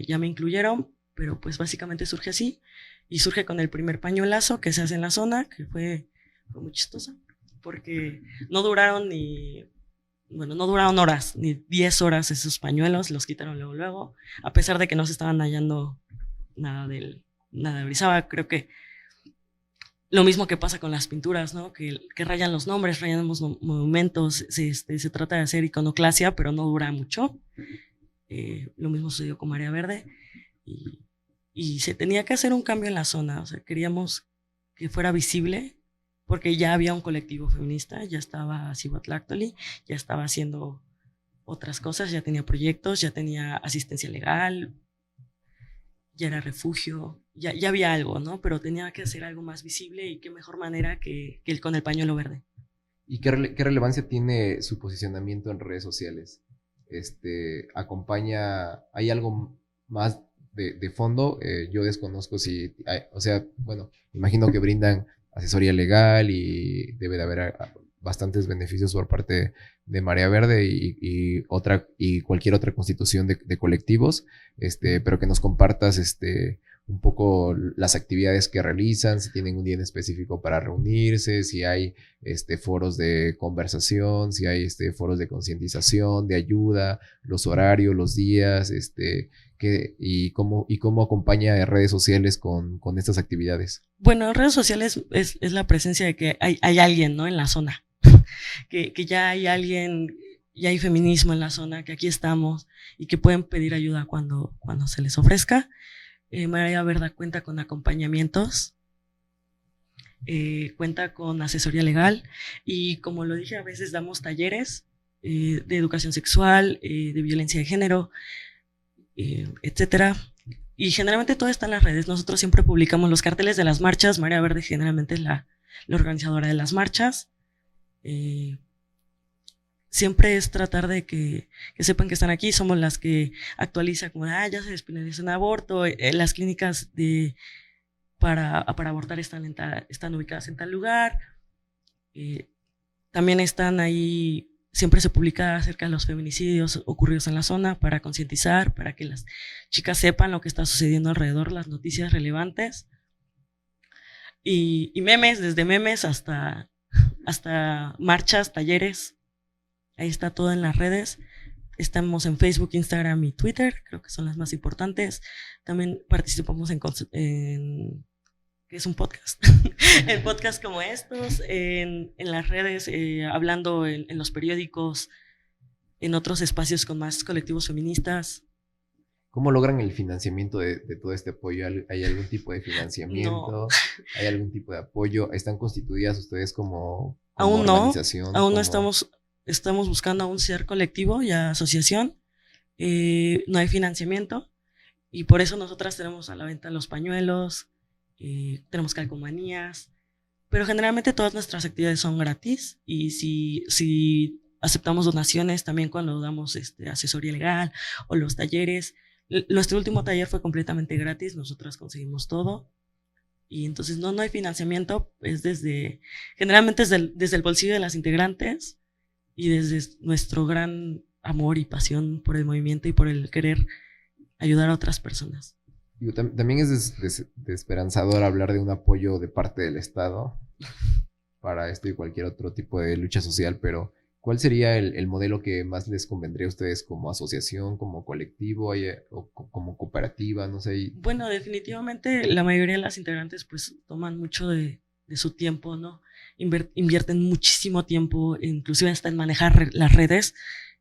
ya me incluyeron, pero pues básicamente surge así, y surge con el primer pañuelazo que se hace en la zona, que fue muy chistoso, porque no duraron horas, ni 10 horas esos pañuelos, los quitaron luego, a pesar de que no se estaban hallando nada de Orizaba. Creo que lo mismo que pasa con las pinturas, ¿no? Que rayan los nombres, rayan los monumentos, se trata de hacer iconoclasia, pero no dura mucho. Lo mismo sucedió con Marea Verde, y y se tenía que hacer un cambio en la zona, o sea, queríamos que fuera visible porque ya había un colectivo feminista, ya estaba Cihuatlactoli, ya estaba haciendo otras cosas, ya tenía proyectos, ya tenía asistencia legal, ya era refugio, ya había algo, ¿no? Pero tenía que hacer algo más visible y qué mejor manera que el con el pañuelo verde. ¿Y qué relevancia tiene su posicionamiento en redes sociales? Acompaña, ¿hay algo más de fondo? Yo desconozco si, o sea, bueno, imagino que brindan asesoría legal y debe de haber bastantes beneficios por parte de Marea Verde y cualquier otra constitución de colectivos, pero que nos compartas un poco las actividades que realizan, si tienen un día en específico para reunirse, si hay foros de conversación, si hay foros de concientización, de ayuda, los horarios, los días, y cómo acompaña a redes sociales con estas actividades. Bueno, en redes sociales es la presencia de que hay alguien, ¿no? En la zona, que ya hay alguien, ya hay feminismo en la zona, que aquí estamos y que pueden pedir ayuda cuando se les ofrezca. Marea Verde cuenta con acompañamientos, cuenta con asesoría legal y, como lo dije, a veces damos talleres de educación sexual, de violencia de género, etcétera. Y generalmente todo está en las redes. Nosotros siempre publicamos los carteles de las marchas. Marea Verde generalmente es la organizadora de las marchas. Siempre es tratar de que sepan que están aquí. Somos las que actualizan como, ya se despenalizó un aborto, las clínicas para abortar están ubicadas en tal lugar. También están ahí, siempre se publica acerca de los feminicidios ocurridos en la zona para concientizar, para que las chicas sepan lo que está sucediendo alrededor, las noticias relevantes. Y memes, desde memes hasta marchas, talleres. Ahí está todo en las redes. Estamos en Facebook, Instagram y Twitter, creo que son las más importantes. También participamos en que es un podcast, en podcasts como estos, en las redes, hablando en los periódicos, en otros espacios con más colectivos feministas. ¿Cómo logran el financiamiento de todo este apoyo? ¿Hay algún tipo de financiamiento? No. ¿Hay algún tipo de apoyo? ¿Están constituidas ustedes como aún organización? Aún no estamos buscando aún ser colectivo y asociación. No hay financiamiento y por eso nosotras tenemos a la venta los pañuelos, tenemos calcomanías, pero generalmente todas nuestras actividades son gratis y si aceptamos donaciones también cuando damos asesoría legal o los talleres. Nuestro último taller fue completamente gratis, nosotras conseguimos todo y entonces no hay financiamiento, es generalmente desde el bolsillo de las integrantes y desde nuestro gran amor y pasión por el movimiento y por el querer ayudar a otras personas. También es desesperanzador hablar de un apoyo de parte del Estado para esto y cualquier otro tipo de lucha social, pero ¿cuál sería el modelo que más les convendría a ustedes como asociación, como colectivo o como cooperativa? No sé. Bueno, definitivamente la mayoría de las integrantes pues toman mucho de su tiempo, ¿no? Invierten muchísimo tiempo, inclusive hasta en manejar las redes,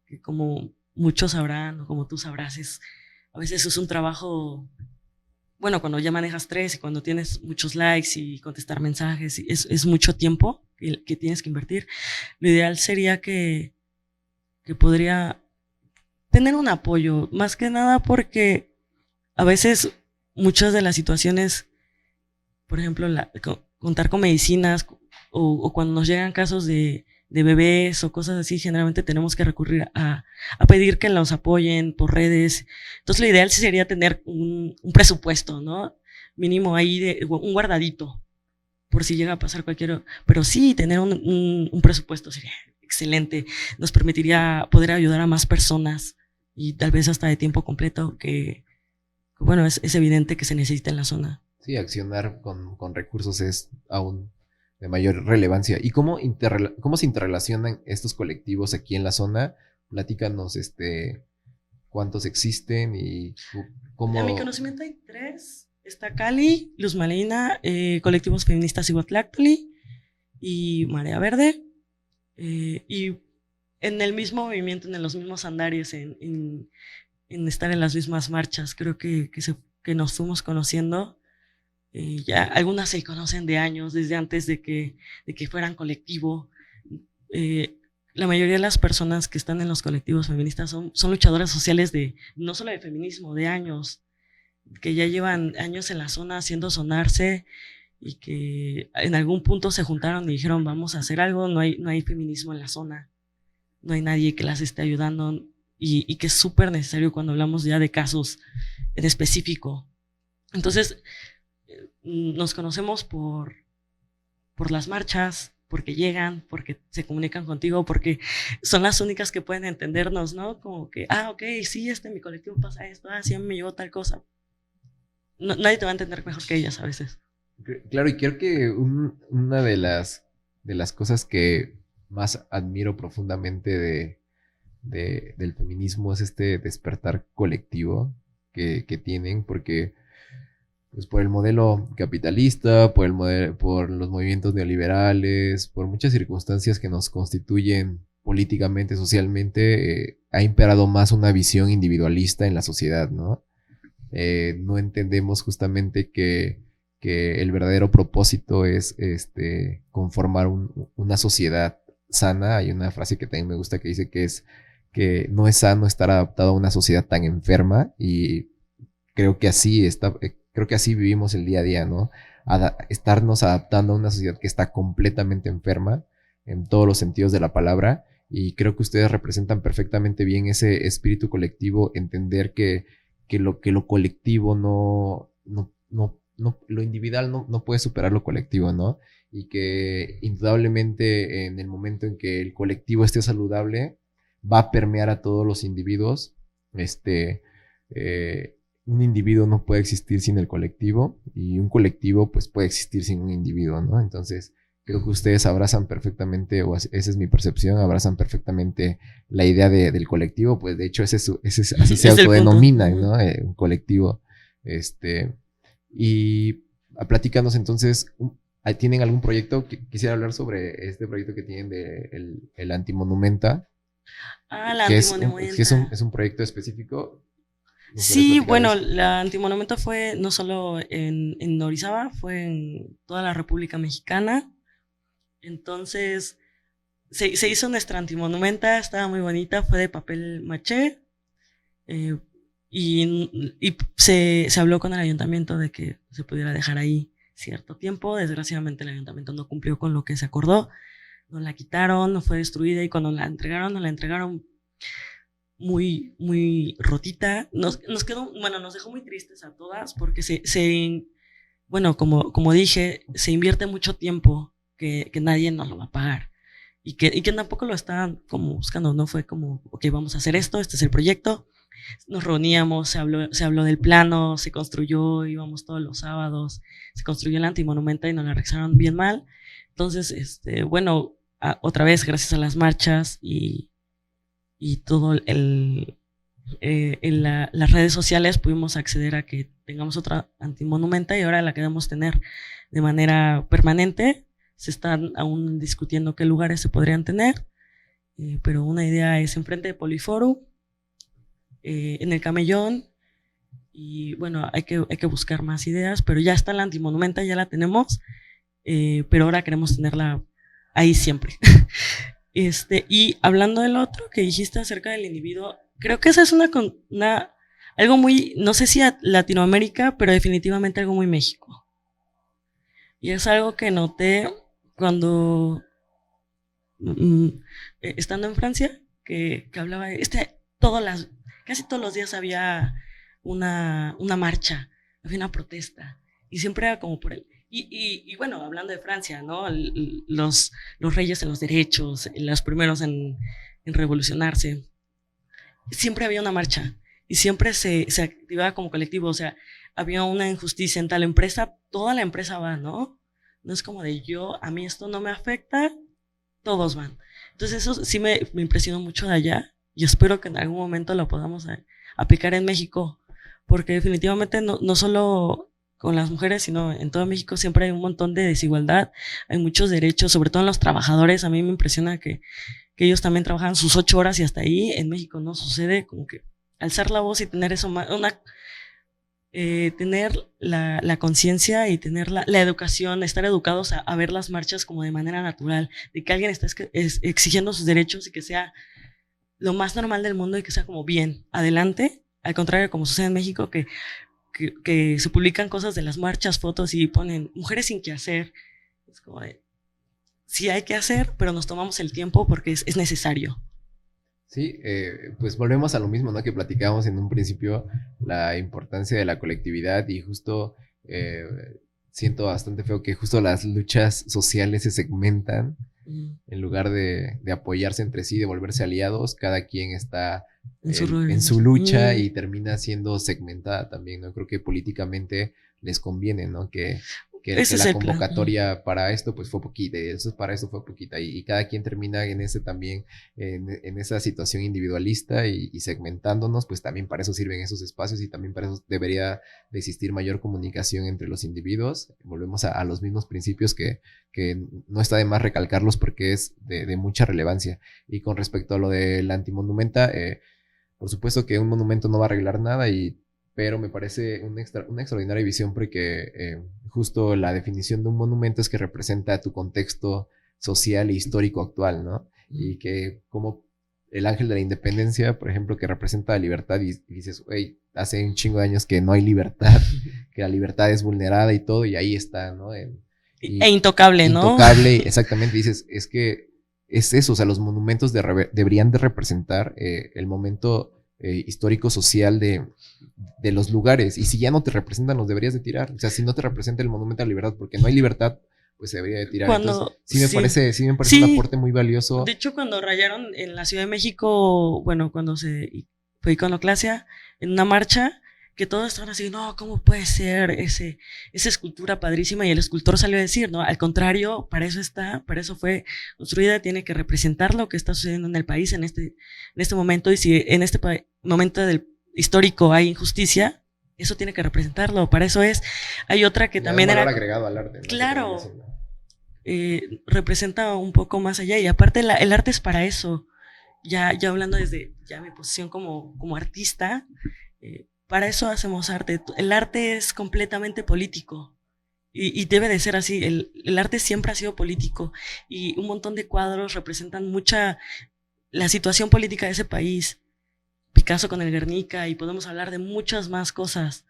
que como muchos sabrán o como tú sabrás, a veces es un trabajo, bueno, cuando ya manejas 3 y cuando tienes muchos likes y contestar mensajes, es mucho tiempo que tienes que invertir. Lo ideal sería que podría tener un apoyo, más que nada porque a veces muchas de las situaciones, por ejemplo, contar con medicinas o cuando nos llegan casos de bebés o cosas así, generalmente tenemos que recurrir a pedir que los apoyen por redes. Entonces lo ideal sí sería tener un presupuesto, ¿no? Mínimo ahí un guardadito por si llega a pasar pero sí tener un presupuesto sería excelente, nos permitiría poder ayudar a más personas y tal vez hasta de tiempo completo, que bueno, es evidente que se necesita en la zona. Sí, accionar con recursos es aún de mayor relevancia. ¿Y cómo se interrelacionan estos colectivos aquí en la zona? Platícanos, cuántos existen y cómo. A mi conocimiento hay 3. Está Cali, Luz Malina, colectivos feministas Cihuatlactoli y Marea Verde. Y en el mismo movimiento, en los mismos andarios, en estar en las mismas marchas. Creo que que nos fuimos conociendo, ya algunas se conocen de años, desde antes de que fueran colectivo. La mayoría de las personas que están en los colectivos feministas son luchadoras sociales no solo de feminismo, de años, que ya llevan años en la zona haciendo sonarse y que en algún punto se juntaron y dijeron, vamos a hacer algo, no hay feminismo en la zona, no hay nadie que las esté ayudando, y que es súper necesario cuando hablamos ya de casos en específico. Entonces, nos conocemos por las marchas, porque llegan, porque se comunican contigo, porque son las únicas que pueden entendernos, ¿no? Como que, ok, sí, en mi colectivo pasa esto, sí, a mí me llegó tal cosa. Nadie te va a entender mejor que ellas a veces. Claro, y creo que una de las cosas que más admiro profundamente del feminismo es este despertar colectivo que tienen, porque pues por el modelo capitalista, por los movimientos neoliberales, por muchas circunstancias que nos constituyen políticamente, socialmente, ha imperado más una visión individualista en la sociedad, ¿no? No entendemos justamente que el verdadero propósito es conformar una sociedad sana. Hay una frase que también me gusta que dice que no es sano estar adaptado a una sociedad tan enferma, y creo que así vivimos el día a día, ¿no? Estarnos adaptando a una sociedad que está completamente enferma en todos los sentidos de la palabra, y creo que ustedes representan perfectamente bien ese espíritu colectivo, entender que lo colectivo lo individual no puede superar lo colectivo, ¿no? Y que indudablemente en el momento en que el colectivo esté saludable, va a permear a todos los individuos. Un individuo no puede existir sin el colectivo, y un colectivo pues puede existir sin un individuo, ¿no? Entonces creo que ustedes abrazan perfectamente, o esa es mi percepción, abrazan perfectamente la idea del colectivo, pues de hecho así se autodenomina, ¿no? Un colectivo. Y platícanos entonces, ¿tienen algún proyecto? Quisiera hablar sobre este proyecto que tienen de el Antimonumenta. La Antimonumenta. Es un proyecto específico. Sí, bueno, la Antimonumenta fue no solo en Orizaba, fue en toda la República Mexicana. Entonces, se hizo nuestra Antimonumenta, estaba muy bonita, fue de papel maché, y se habló con el ayuntamiento de que se pudiera dejar ahí cierto tiempo. Desgraciadamente el ayuntamiento no cumplió con lo que se acordó, nos la quitaron, fue destruida, y cuando nos la entregaron muy, muy rotita. Nos quedó, bueno, nos dejó muy tristes a todas, porque bueno, como dije, se invierte mucho tiempo que nadie nos lo va a pagar, y que tampoco lo estaban como buscando, no fue como, ok, vamos a hacer esto, este es el proyecto. Nos reuníamos, se habló del plano, se construyó, íbamos todos los sábados, se construyó la Antimonumenta y nos la realizaron bien mal. Entonces, bueno, otra vez gracias a las marchas y todo en las redes sociales pudimos acceder a que tengamos otra Antimonumenta, y ahora la queremos tener de manera permanente. Se están aún discutiendo qué lugares se podrían tener, pero una idea es enfrente de Poliforum, en el Camellón, y bueno, hay que buscar más ideas, pero ya está la Antimonumenta, ya la tenemos, pero ahora queremos tenerla ahí siempre. Y hablando del otro que dijiste acerca del individuo, creo que esa es algo muy, no sé si a Latinoamérica, pero definitivamente algo muy México. Y es algo que noté cuando, estando en Francia, que hablaba de casi todos los días había una marcha, había una protesta, y siempre era como por él. Y bueno, hablando de Francia, ¿no? Los reyes en los derechos, los primeros en revolucionarse, siempre había una marcha, y siempre se activaba como colectivo. O sea, había una injusticia en tal empresa, toda la empresa va, ¿no? No es como de a mí esto no me afecta, todos van. Entonces eso sí me impresionó mucho de allá, y espero que en algún momento lo podamos aplicar en México, porque definitivamente no solo con las mujeres, sino en todo México siempre hay un montón de desigualdad, hay muchos derechos, sobre todo en los trabajadores. A mí me impresiona que ellos también trabajan sus 8 horas y hasta ahí. En México no sucede, como que alzar la voz y tener eso tener la conciencia y tener la educación, estar educados a ver las marchas como de manera natural, de que alguien está exigiendo sus derechos y que sea lo más normal del mundo y que sea como bien, adelante, al contrario como sucede en México, que se publican cosas de las marchas, fotos y ponen mujeres sin qué hacer. Es como de, sí hay que hacer, pero nos tomamos el tiempo porque es necesario. Sí, pues volvemos a lo mismo, ¿no? Que platicábamos en un principio, la importancia de la colectividad y justo siento bastante feo que justo las luchas sociales se segmentan en lugar de apoyarse entre sí, de volverse aliados, cada quien está en su lucha y termina siendo segmentada también, ¿no? Creo que políticamente les conviene, ¿no? Que la convocatoria para esto pues fue poquita, y eso para esto fue poquita, y cada quien termina en ese también, en esa situación individualista y segmentándonos, pues también para eso sirven esos espacios y también para eso debería de existir mayor comunicación entre los individuos. Volvemos a los mismos principios que no está de más recalcarlos porque es de mucha relevancia. Y con respecto a lo del antimonumenta, por supuesto que un monumento no va a arreglar nada, pero me parece una extraordinaria visión porque justo la definición de un monumento es que representa tu contexto social e histórico actual, ¿no? Y que como el ángel de la independencia, por ejemplo, que representa la libertad y dices, hey, hace un chingo de años que no hay libertad, que la libertad es vulnerada y todo, y ahí está, ¿no? E intocable, ¿no? Intocable, exactamente, dices, es que es eso, o sea, los monumentos deberían de representar el momento histórico social de los lugares, y si ya no te representan los deberías de tirar, o sea, si no te representa el monumento a la libertad porque no hay libertad, pues se debería de tirar. Entonces, sí me parece un aporte muy valioso. De hecho, cuando rayaron en la Ciudad de México, bueno, cuando se fue iconoclasia, en una marcha, que todos estaban así, no, ¿cómo puede ser esa escultura padrísima? Y el escultor salió a decir, no, al contrario, para eso fue construida, tiene que representar lo que está sucediendo en el país en este momento, y si en este momento del histórico hay injusticia, eso tiene que representarlo, para eso es. Hay otra que también era agregado al arte, ¿no? Claro, representa un poco más allá, y aparte el arte es para eso. Ya hablando desde ya mi posición como artista, para eso hacemos arte. El arte es completamente político y debe de ser así. El arte siempre ha sido político y un montón de cuadros representan mucha la situación política de ese país. Picasso con el Guernica, y podemos hablar de muchas más cosas,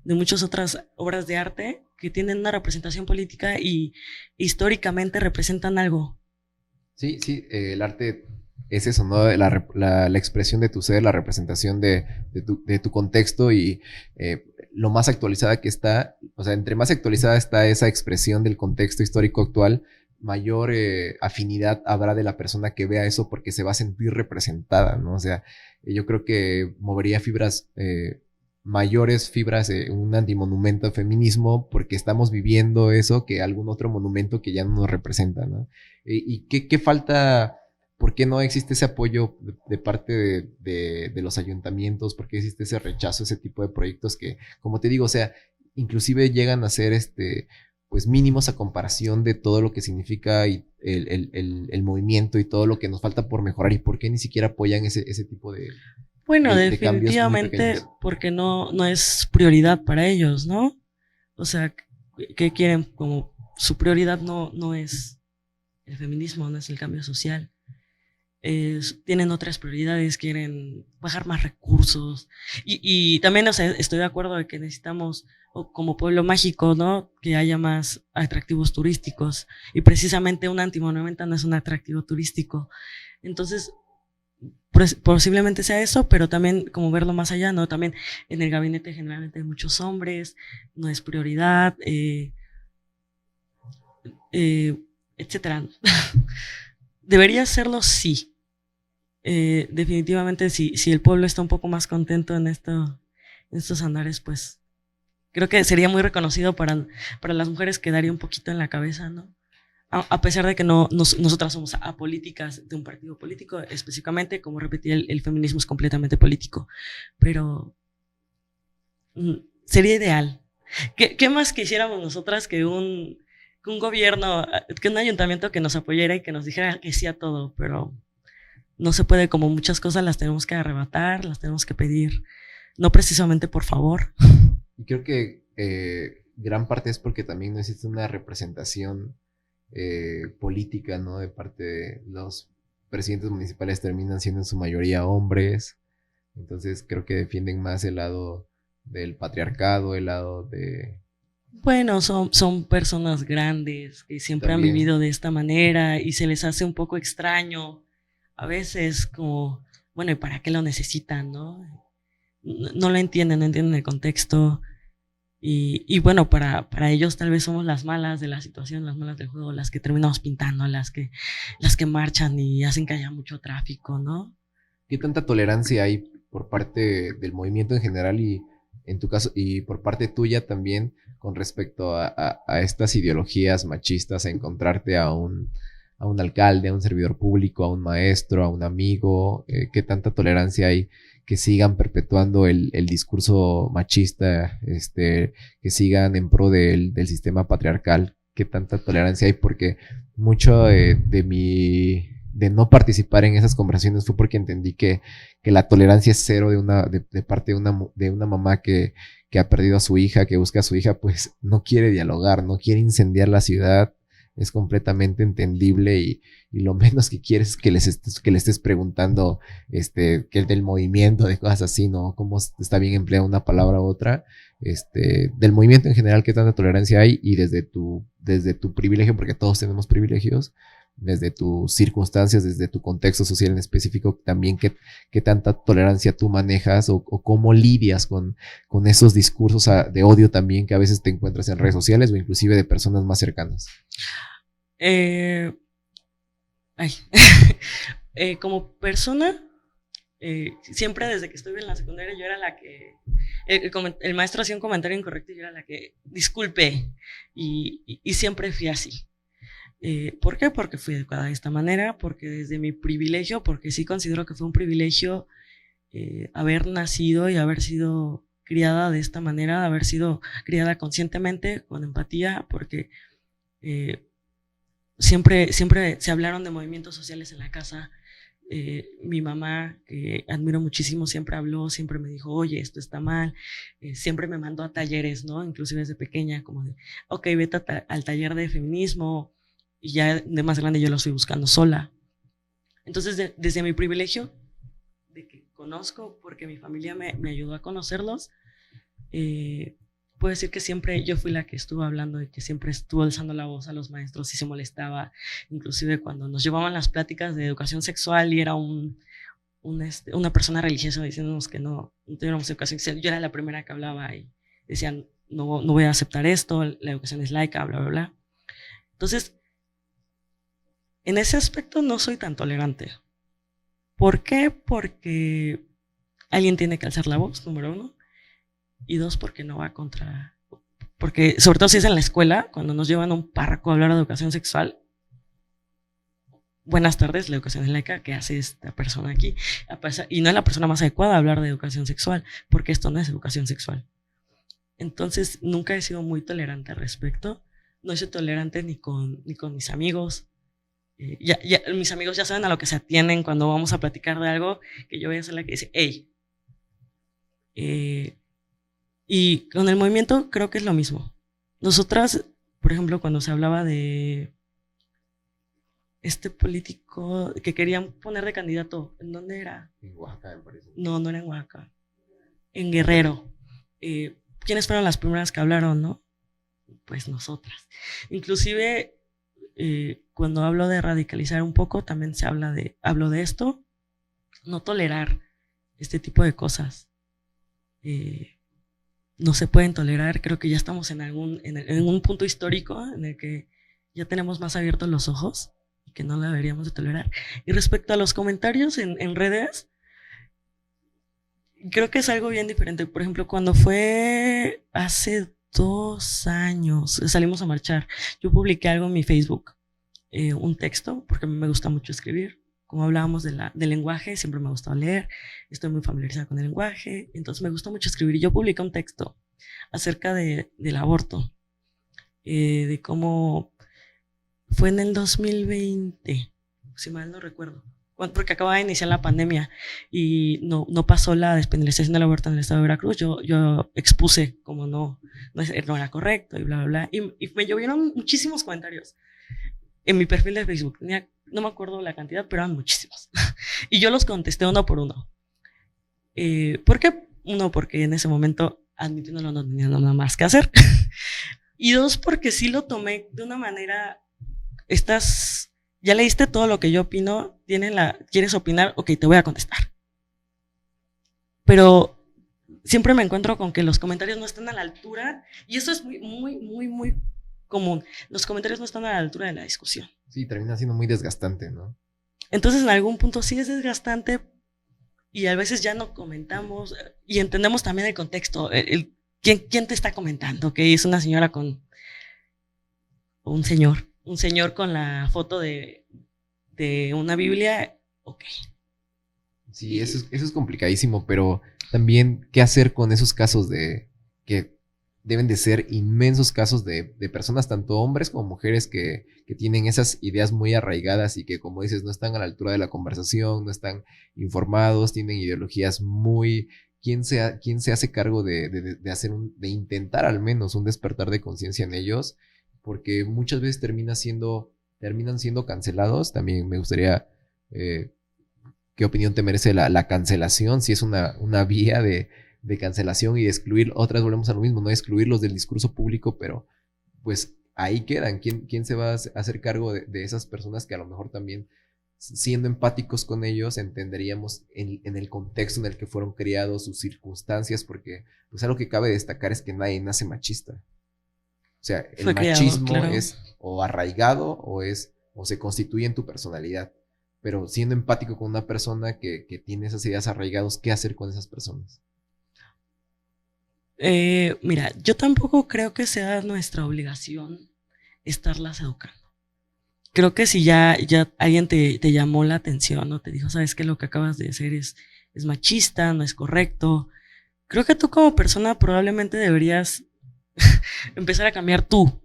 de muchas otras obras de arte que tienen una representación política y históricamente representan algo. Sí, el arte es eso, ¿no? La expresión de tu ser, la representación de tu contexto y lo más actualizada que está, o sea, entre más actualizada está esa expresión del contexto histórico actual, mayor afinidad habrá de la persona que vea eso porque se va a sentir representada, ¿no? O sea, yo creo que movería mayores fibras un antimonumento al feminismo porque estamos viviendo eso que algún otro monumento que ya no nos representa, ¿no? ¿Y qué falta? ¿Por qué no existe ese apoyo de parte de los ayuntamientos? ¿Por qué existe ese rechazo a ese tipo de proyectos que, como te digo, o sea, inclusive llegan a ser pues mínimos a comparación de todo lo que significa el movimiento y todo lo que nos falta por mejorar? ¿Y por qué ni siquiera apoyan ese tipo de Bueno, definitivamente porque no es prioridad para ellos, ¿no? O sea, ¿qué quieren? Como su prioridad no es el feminismo, no es el cambio social. Tienen otras prioridades, quieren bajar más recursos y también, o sea, estoy de acuerdo de que necesitamos como pueblo mágico, ¿no? Que haya más atractivos turísticos, y precisamente un antimonumento no es un atractivo turístico. Entonces posiblemente sea eso, pero también como verlo más allá, ¿no? También en el gabinete generalmente hay muchos hombres, no es prioridad, etcétera. Debería serlo, sí. Definitivamente si el pueblo está un poco más contento en estos andares, pues creo que sería muy reconocido para las mujeres, quedaría un poquito en la cabeza, ¿no? A pesar de que nosotras somos apolíticas de un partido político, específicamente, como repetí, el feminismo es completamente político, pero sería ideal. ¿Qué más quisiéramos nosotras que un gobierno, que un ayuntamiento que nos apoyara y que nos dijera que sí a todo? Pero no se puede, como muchas cosas las tenemos que arrebatar, las tenemos que pedir, no precisamente por favor, Y creo que gran parte es porque también no existe una representación política, ¿no? De parte de los presidentes municipales terminan siendo en su mayoría hombres, entonces creo que defienden más el lado del patriarcado, el lado de... Bueno, son personas grandes que siempre han También, vivido de esta manera y se les hace un poco extraño. A veces como, bueno, ¿y para qué lo necesitan, no? No lo entienden, no entienden el contexto. Y bueno, para ellos tal vez somos las malas de la situación, las malas del juego, las que terminamos pintando, las que marchan y hacen que haya mucho tráfico, ¿no? ¿qué tanta tolerancia hay por parte del movimiento en general y en tu caso, y por parte tuya también con respecto a estas ideologías machistas, a encontrarte a un alcalde, a un servidor público, a un maestro, a un amigo? ¿Qué tanta tolerancia hay que sigan perpetuando el discurso machista, que sigan en pro del sistema patriarcal? ¿Qué tanta tolerancia hay? Porque mucho de no participar en esas conversaciones fue porque entendí que la tolerancia es cero de parte de una mamá que ha perdido a su hija, que busca a su hija, pues no quiere dialogar, no quiere incendiar la ciudad. Es completamente entendible y lo menos que quieres es que le estés preguntando que es del movimiento, de cosas así, ¿no? Cómo está bien emplear una palabra u otra. Del movimiento en general, qué tanta tolerancia hay y desde tu privilegio, porque todos tenemos privilegios, desde tus circunstancias, desde tu contexto social en específico, también qué tanta tolerancia tú manejas o cómo lidias con esos discursos de odio también que a veces te encuentras en redes sociales o inclusive de personas más cercanas. Eh, ay. Como persona, siempre desde que estuve en la secundaria yo era la que el maestro hacía un comentario incorrecto y yo era la que disculpe y siempre fui así. ¿Por qué? Porque fui educada de esta manera, porque desde mi privilegio, porque sí considero que fue un privilegio haber nacido y haber sido criada de esta manera, haber sido criada conscientemente, con empatía, porque eh, siempre se hablaron de movimientos sociales en la casa. Mi mamá, que admiro muchísimo, siempre habló, siempre me dijo, oye, esto está mal, siempre me mandó a talleres, ¿no? Inclusive desde pequeña, como de, ok, vete al taller de feminismo, y ya de más grande yo lo estoy buscando sola. Entonces, desde mi privilegio, de que conozco, porque mi familia me ayudó a conocerlos, eh, puedo decir que siempre yo fui la que estuvo hablando y que siempre estuvo alzando la voz a los maestros y se molestaba, inclusive cuando nos llevaban las pláticas de educación sexual y era una persona religiosa diciéndonos que no tuviéramos educación sexual. Yo era la primera que hablaba y decían, no voy a aceptar esto, la educación es laica, bla, bla, bla. Entonces, en ese aspecto no soy tan tolerante. ¿Por qué? Porque alguien tiene que alzar la voz, número uno, y dos, porque no va contra... Porque, sobre todo si es en la escuela, cuando nos llevan a un párroco a hablar de educación sexual, buenas tardes, la educación es laica, ¿qué hace esta persona aquí? Y no es la persona más adecuada a hablar de educación sexual, porque esto no es educación sexual. Entonces, nunca he sido muy tolerante al respecto. No soy tolerante ni con mis amigos. Mis amigos ya saben a lo que se atienen cuando vamos a platicar de algo, que yo voy a ser la que dice, hey. Y con el movimiento creo que es lo mismo. Nosotras, por ejemplo, cuando se hablaba de este político que querían poner de candidato, ¿en dónde era? En Oaxaca, me parece. No era en Oaxaca, en Guerrero. ¿Quiénes fueron las primeras que hablaron, no? Pues nosotras. Inclusive, cuando hablo de radicalizar un poco, también hablo de esto, no tolerar este tipo de cosas. No se pueden tolerar. Creo que ya estamos en un punto histórico en el que ya tenemos más abiertos los ojos y que no lo deberíamos de tolerar. Y respecto a los comentarios en redes, creo que es algo bien diferente. Por ejemplo, cuando fue hace 2 años, salimos a marchar, yo publiqué algo en mi Facebook, un texto, porque a mí me gusta mucho escribir. Como hablábamos del lenguaje, siempre me ha gustado leer, estoy muy familiarizada con el lenguaje, entonces me gusta mucho escribir. Y yo publiqué un texto acerca del aborto, de cómo fue en el 2020, si mal no recuerdo. porque acababa de iniciar la pandemia y no pasó la despenalización del aborto en el estado de Veracruz, yo expuse como no era correcto y bla, bla, bla. Y me llovieron muchísimos comentarios en mi perfil de Facebook. No me acuerdo la cantidad, pero eran muchísimos. Y yo los contesté uno por uno. ¿Por qué? Uno, porque en ese momento, admitiéndolo, no tenía nada más que hacer. Y dos, porque sí lo tomé de una manera, ya leíste todo lo que yo opino, ¿quieres opinar? Ok, te voy a contestar. Pero siempre me encuentro con que los comentarios no están a la altura, y eso es muy, muy, muy, muy común. Los comentarios no están a la altura de la discusión. Sí, termina siendo muy desgastante, ¿no? Entonces, en algún punto sí es desgastante y a veces ya no comentamos y entendemos también el contexto. ¿Quién te está comentando? Que es una señora un señor con la foto de una Biblia. Ok. Sí, eso es complicadísimo, pero también, ¿qué hacer con esos casos que deben de ser inmensos casos de personas, tanto hombres como mujeres, que tienen esas ideas muy arraigadas y que, como dices, no están a la altura de la conversación, no están informados, tienen ideologías muy... ¿Quién se hace cargo de intentar al menos un despertar de conciencia en ellos? Porque muchas veces terminan siendo cancelados. También me gustaría... ¿qué opinión te merece la cancelación? Si es una vía de cancelación y de excluir, otras volvemos a lo mismo, no excluirlos del discurso público, pero pues ahí quedan. ¿Quién se va a hacer cargo de esas personas que a lo mejor también, siendo empáticos con ellos, entenderíamos en el contexto en el que fueron criados, sus circunstancias? Porque pues algo que cabe destacar es que nadie nace machista. O sea, el machismo claro, es o arraigado o se constituye en tu personalidad. Pero siendo empático con una persona que tiene esas ideas arraigadas, ¿qué hacer con esas personas? Mira, yo tampoco creo que sea nuestra obligación estarlas educando. Creo que si ya alguien te llamó la atención o te dijo, sabes que lo que acabas de hacer es machista, no es correcto, creo que tú como persona probablemente deberías empezar a cambiar tú.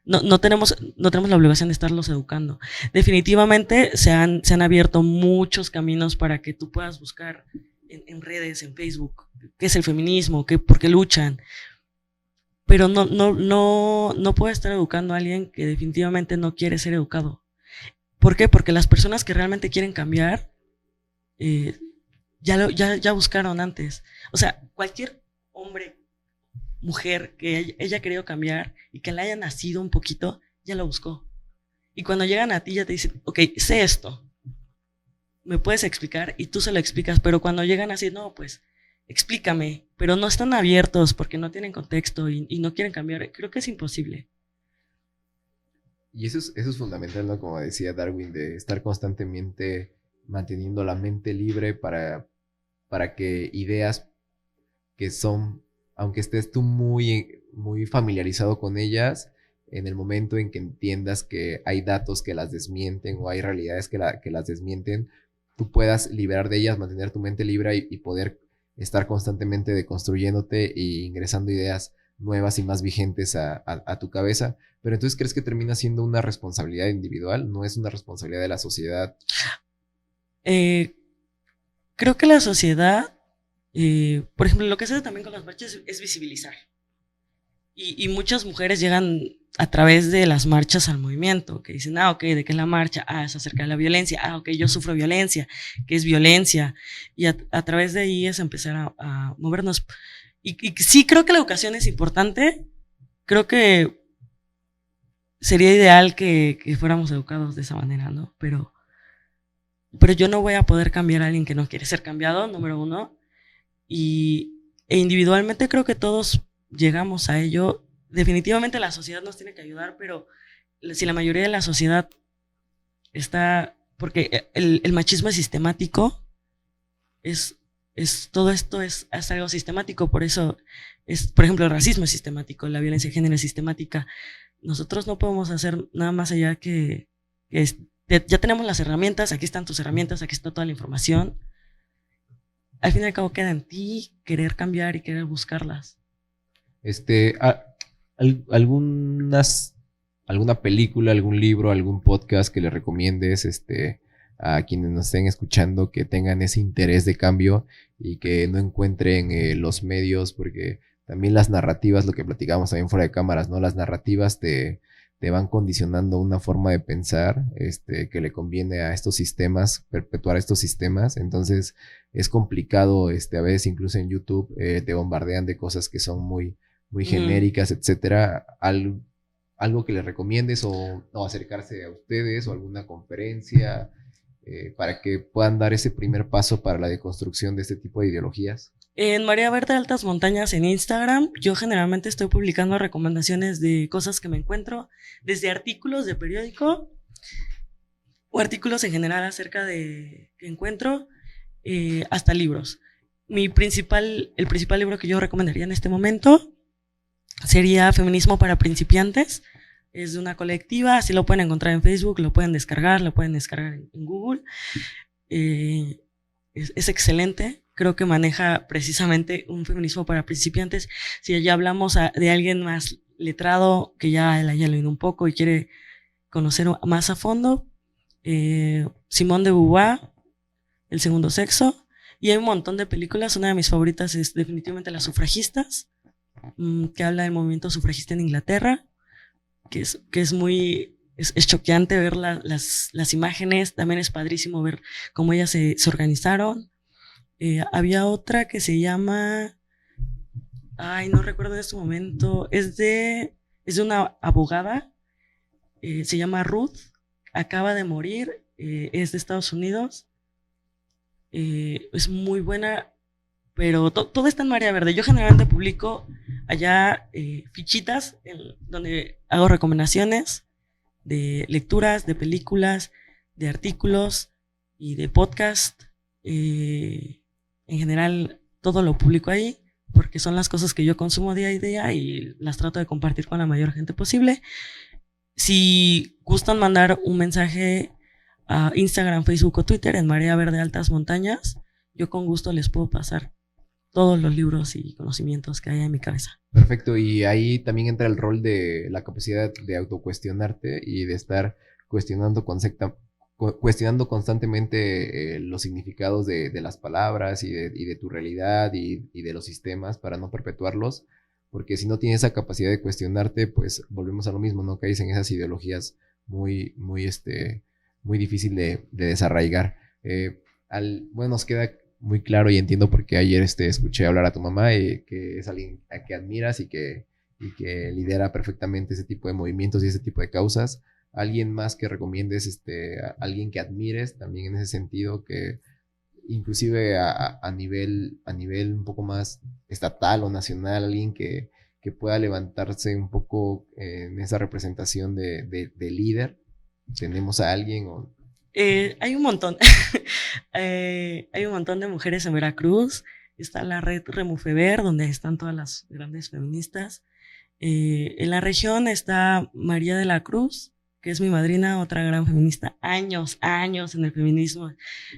No tenemos la obligación de estarlos educando. Definitivamente se han abierto muchos caminos para que tú puedas buscar en redes, en Facebook, qué es el feminismo, por qué luchan. Pero no puedo estar educando a alguien que definitivamente no quiere ser educado. ¿Por qué? Porque las personas que realmente quieren cambiar ya buscaron antes. O sea, cualquier hombre, mujer que haya querido cambiar y que le haya nacido un poquito, ya lo buscó. Y cuando llegan a ti ya te dicen, ok, sé esto, ¿me puedes explicar? Y tú se lo explicas, pero cuando llegan así, no, pues explícame, pero no están abiertos porque no tienen contexto y no quieren cambiar. Creo que es imposible. Y eso es fundamental, ¿no? Como decía Darwin, de estar constantemente manteniendo la mente libre para que ideas que son, aunque estés tú muy, muy familiarizado con ellas, en el momento en que entiendas que hay datos que las desmienten o hay realidades que las desmienten, tú puedas liberar de ellas, mantener tu mente libre y poder estar constantemente deconstruyéndote e ingresando ideas nuevas y más vigentes a tu cabeza. Pero entonces, ¿crees que termina siendo una responsabilidad individual? ¿No es una responsabilidad de la sociedad? Creo que la sociedad, por ejemplo, lo que se hace también con las marchas es visibilizar. Y muchas mujeres llegan a través de las marchas al movimiento, que dicen, ok, ¿de qué es la marcha? Es acerca de la violencia. Ok, yo sufro violencia. ¿Qué es violencia? Y a través de ahí es empezar a movernos. Y sí creo que la educación es importante. Creo que sería ideal que fuéramos educados de esa manera, ¿no? Pero yo no voy a poder cambiar a alguien que no quiere ser cambiado, número uno. E individualmente creo que todos llegamos a ello. Definitivamente la sociedad nos tiene que ayudar, pero si la mayoría de la sociedad está, porque el machismo es sistemático, todo esto es algo sistemático, por eso por ejemplo, el racismo es sistemático, la violencia de género es sistemática. Nosotros no podemos hacer nada más allá que ya tenemos las herramientas, aquí están tus herramientas, aquí está toda la información. Al fin y al cabo queda en ti querer cambiar y querer buscarlas. ¿Alguna película, algún libro, algún podcast que le recomiendes a quienes nos estén escuchando que tengan ese interés de cambio y que no encuentren los medios, porque también las narrativas, lo que platicábamos también fuera de cámaras, ¿no? Las narrativas te van condicionando una forma de pensar que le conviene a estos sistemas, perpetuar estos sistemas. Entonces es complicado, a veces incluso en YouTube te bombardean de cosas que son muy, muy genéricas, etcétera. Algo que les recomiendes o acercarse a ustedes o alguna conferencia para que puedan dar ese primer paso para la deconstrucción de este tipo de ideologías. En Marea Verde Altas Montañas en Instagram, yo generalmente estoy publicando recomendaciones de cosas que me encuentro, desde artículos de periódico o artículos en general acerca de que encuentro, hasta libros. El principal libro que yo recomendaría en este momento sería Feminismo para Principiantes. Es de una colectiva, así lo pueden encontrar en Facebook, lo pueden descargar en Google. Es excelente. Creo que maneja precisamente un feminismo para principiantes. Si ya hablamos de alguien más letrado, que ya la haya leído un poco y quiere conocer más a fondo, Simone de Beauvoir, El segundo sexo, y hay un montón de películas. Una de mis favoritas es definitivamente Las sufragistas, que habla del movimiento sufragista en Inglaterra, que es muy... Es choqueante ver las imágenes. También es padrísimo ver cómo ellas se organizaron. Había otra que se llama, no recuerdo en este momento, es de una abogada, se llama Ruth, acaba de morir, es de Estados Unidos, es muy buena, pero todo está en Marea Verde. Yo generalmente publico allá fichitas donde hago recomendaciones de lecturas, de películas, de artículos y de podcast. En general, todo lo publico ahí porque son las cosas que yo consumo día a día y las trato de compartir con la mayor gente posible. Si gustan mandar un mensaje a Instagram, Facebook o Twitter en Marea Verde Altas Montañas, yo con gusto les puedo pasar todos los libros y conocimientos que hay en mi cabeza. Perfecto, y ahí también entra el rol de la capacidad de autocuestionarte y de estar cuestionando constantemente los significados de las palabras y de tu realidad y de los sistemas para no perpetuarlos, porque si no tienes esa capacidad de cuestionarte, pues volvemos a lo mismo, ¿no? Caes en esas ideologías muy, muy, muy difícil de desarraigar. Bueno, nos queda muy claro y entiendo porque ayer escuché hablar a tu mamá que es alguien a que admiras y que lidera perfectamente ese tipo de movimientos y ese tipo de causas. Alguien más que recomiendes, alguien que admires también en ese sentido, que inclusive a nivel un poco más estatal o nacional, alguien que pueda levantarse un poco en esa representación de líder. ¿Tenemos a alguien o...? Hay un montón. Hay un montón de mujeres en Veracruz. Está la red Remufever, donde están todas las grandes feministas. En la región está María de la Cruz, que es mi madrina, otra gran feminista, años en el feminismo.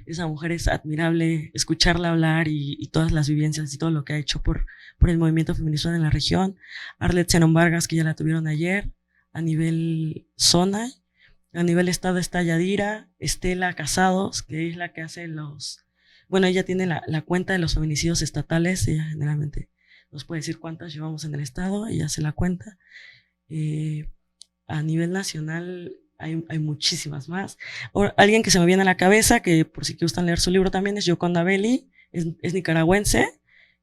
Esa mujer es admirable escucharla hablar y todas las vivencias y todo lo que ha hecho por el movimiento feminista en la región. Arlet Zenon Vargas, que ya la tuvieron ayer, a nivel zona. A nivel estado está Yadira, Estela Casados, que es la que hace ella tiene la cuenta de los feminicidios estatales. Ella generalmente nos puede decir cuántas llevamos en el estado, ella hace la cuenta. A nivel nacional hay muchísimas más. Alguien que se me viene a la cabeza, que por si gustan leer su libro también, es Yoconda Belli, es nicaragüense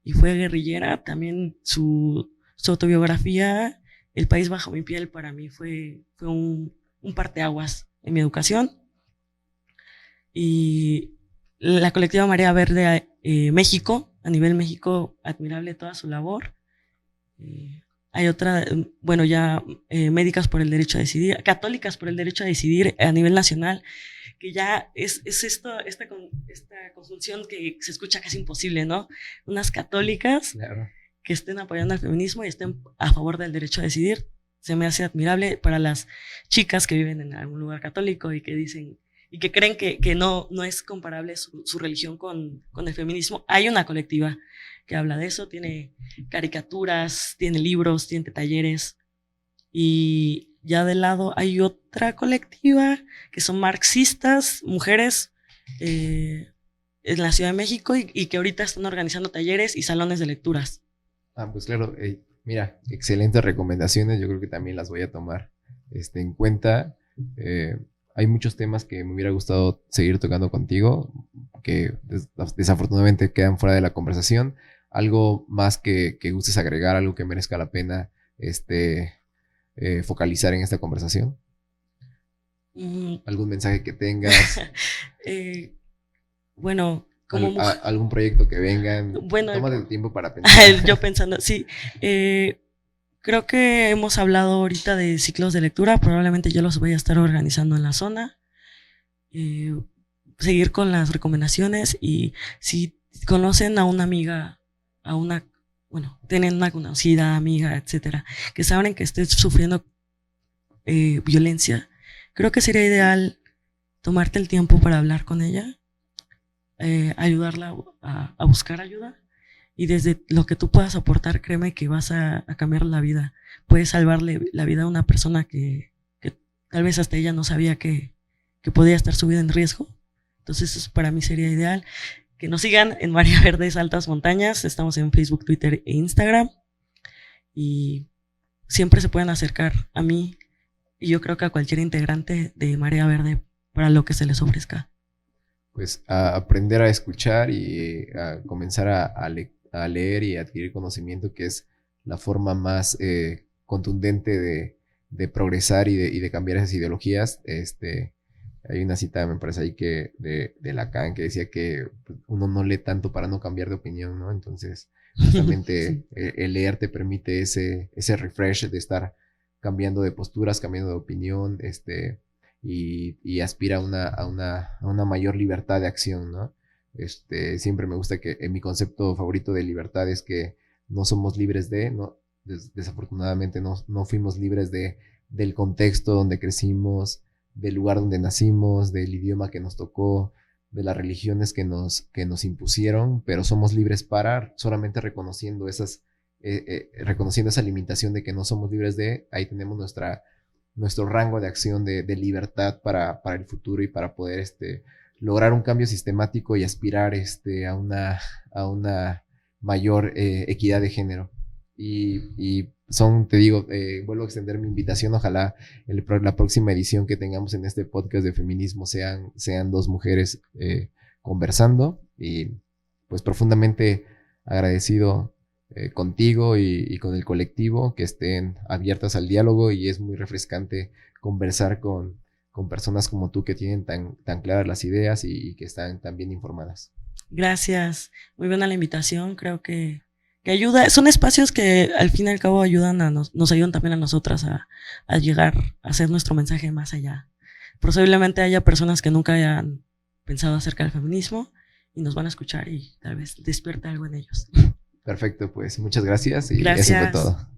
y fue guerrillera. También su autobiografía, El país bajo mi piel, para mí fue un parteaguas en mi educación. Y la colectiva Marea Verde México, a nivel México, admirable toda su labor. Hay otra, Médicas por el Derecho a Decidir, Católicas por el Derecho a Decidir a nivel nacional, que ya es esta conjunción que se escucha casi imposible, ¿no? Unas católicas, claro, que estén apoyando al feminismo y estén a favor del derecho a decidir. Se me hace admirable para las chicas que viven en algún lugar católico y que dicen y que creen que no es comparable su religión con el feminismo. Hay una colectiva que habla de eso, tiene caricaturas, tiene libros, tiene talleres, y ya de lado hay otra colectiva que son marxistas, mujeres, en la Ciudad de México y que ahorita están organizando talleres y salones de lecturas. Pues claro, mira, excelentes recomendaciones, yo creo que también las voy a tomar en cuenta. Hay muchos temas que me hubiera gustado seguir tocando contigo, que desafortunadamente quedan fuera de la conversación. Algo más que gustes agregar, algo que merezca la pena focalizar en esta conversación. ¿Algún mensaje que tengas? Bueno, como algún proyecto que vengan. Bueno, tómate el tiempo para pensar. Yo pensando, sí. Creo que hemos hablado ahorita de ciclos de lectura. Probablemente yo los voy a estar organizando en la zona. Seguir con las recomendaciones. Y si conocen a una amiga, tienen una conocida, amiga, etcétera, que saben que esté sufriendo violencia, creo que sería ideal tomarte el tiempo para hablar con ella. Ayudarla a buscar ayuda y desde lo que tú puedas aportar, créeme que vas a cambiar la vida. Puedes salvarle la vida a una persona que tal vez hasta ella no sabía que podía estar su vida en riesgo. Entonces eso para mí sería ideal. Que nos sigan en Marea Verdes Altas Montañas. Estamos en Facebook, Twitter e Instagram y siempre se pueden acercar a mí y yo creo que a cualquier integrante de Marea Verde para lo que se les ofrezca. Pues a aprender a escuchar y a comenzar a leer y adquirir conocimiento, que es la forma más contundente de progresar y de cambiar esas ideologías. Hay una cita, me parece ahí, que de Lacan, que decía que uno no lee tanto para no cambiar de opinión, ¿no? Entonces, justamente sí. El leer te permite ese refresh de estar cambiando de posturas, cambiando de opinión, y aspira a una mayor libertad de acción, ¿no? Siempre me gusta que mi concepto favorito de libertad es que no somos libres desafortunadamente no fuimos libres del contexto donde crecimos, del lugar donde nacimos, del idioma que nos tocó, de las religiones que nos impusieron, pero somos libres para solamente reconociendo reconociendo esa limitación de que no somos libres ahí tenemos nuestro rango de acción de libertad para el futuro y para poder lograr un cambio sistemático y aspirar a una mayor equidad de género. Y te digo, vuelvo a extender mi invitación. Ojalá la próxima edición que tengamos en este podcast de feminismo sean dos mujeres conversando, y pues profundamente agradecido contigo y con el colectivo, que estén abiertas al diálogo, y es muy refrescante conversar con personas como tú que tienen tan claras las ideas y que están tan bien informadas. Gracias, muy buena la invitación. Creo que ayuda, son espacios que al fin y al cabo nos ayudan también a nosotras a llegar a hacer nuestro mensaje más allá. Posiblemente haya personas que nunca hayan pensado acerca del feminismo y nos van a escuchar y tal vez despierte algo en ellos. Perfecto, pues muchas gracias y gracias. eso fue todo.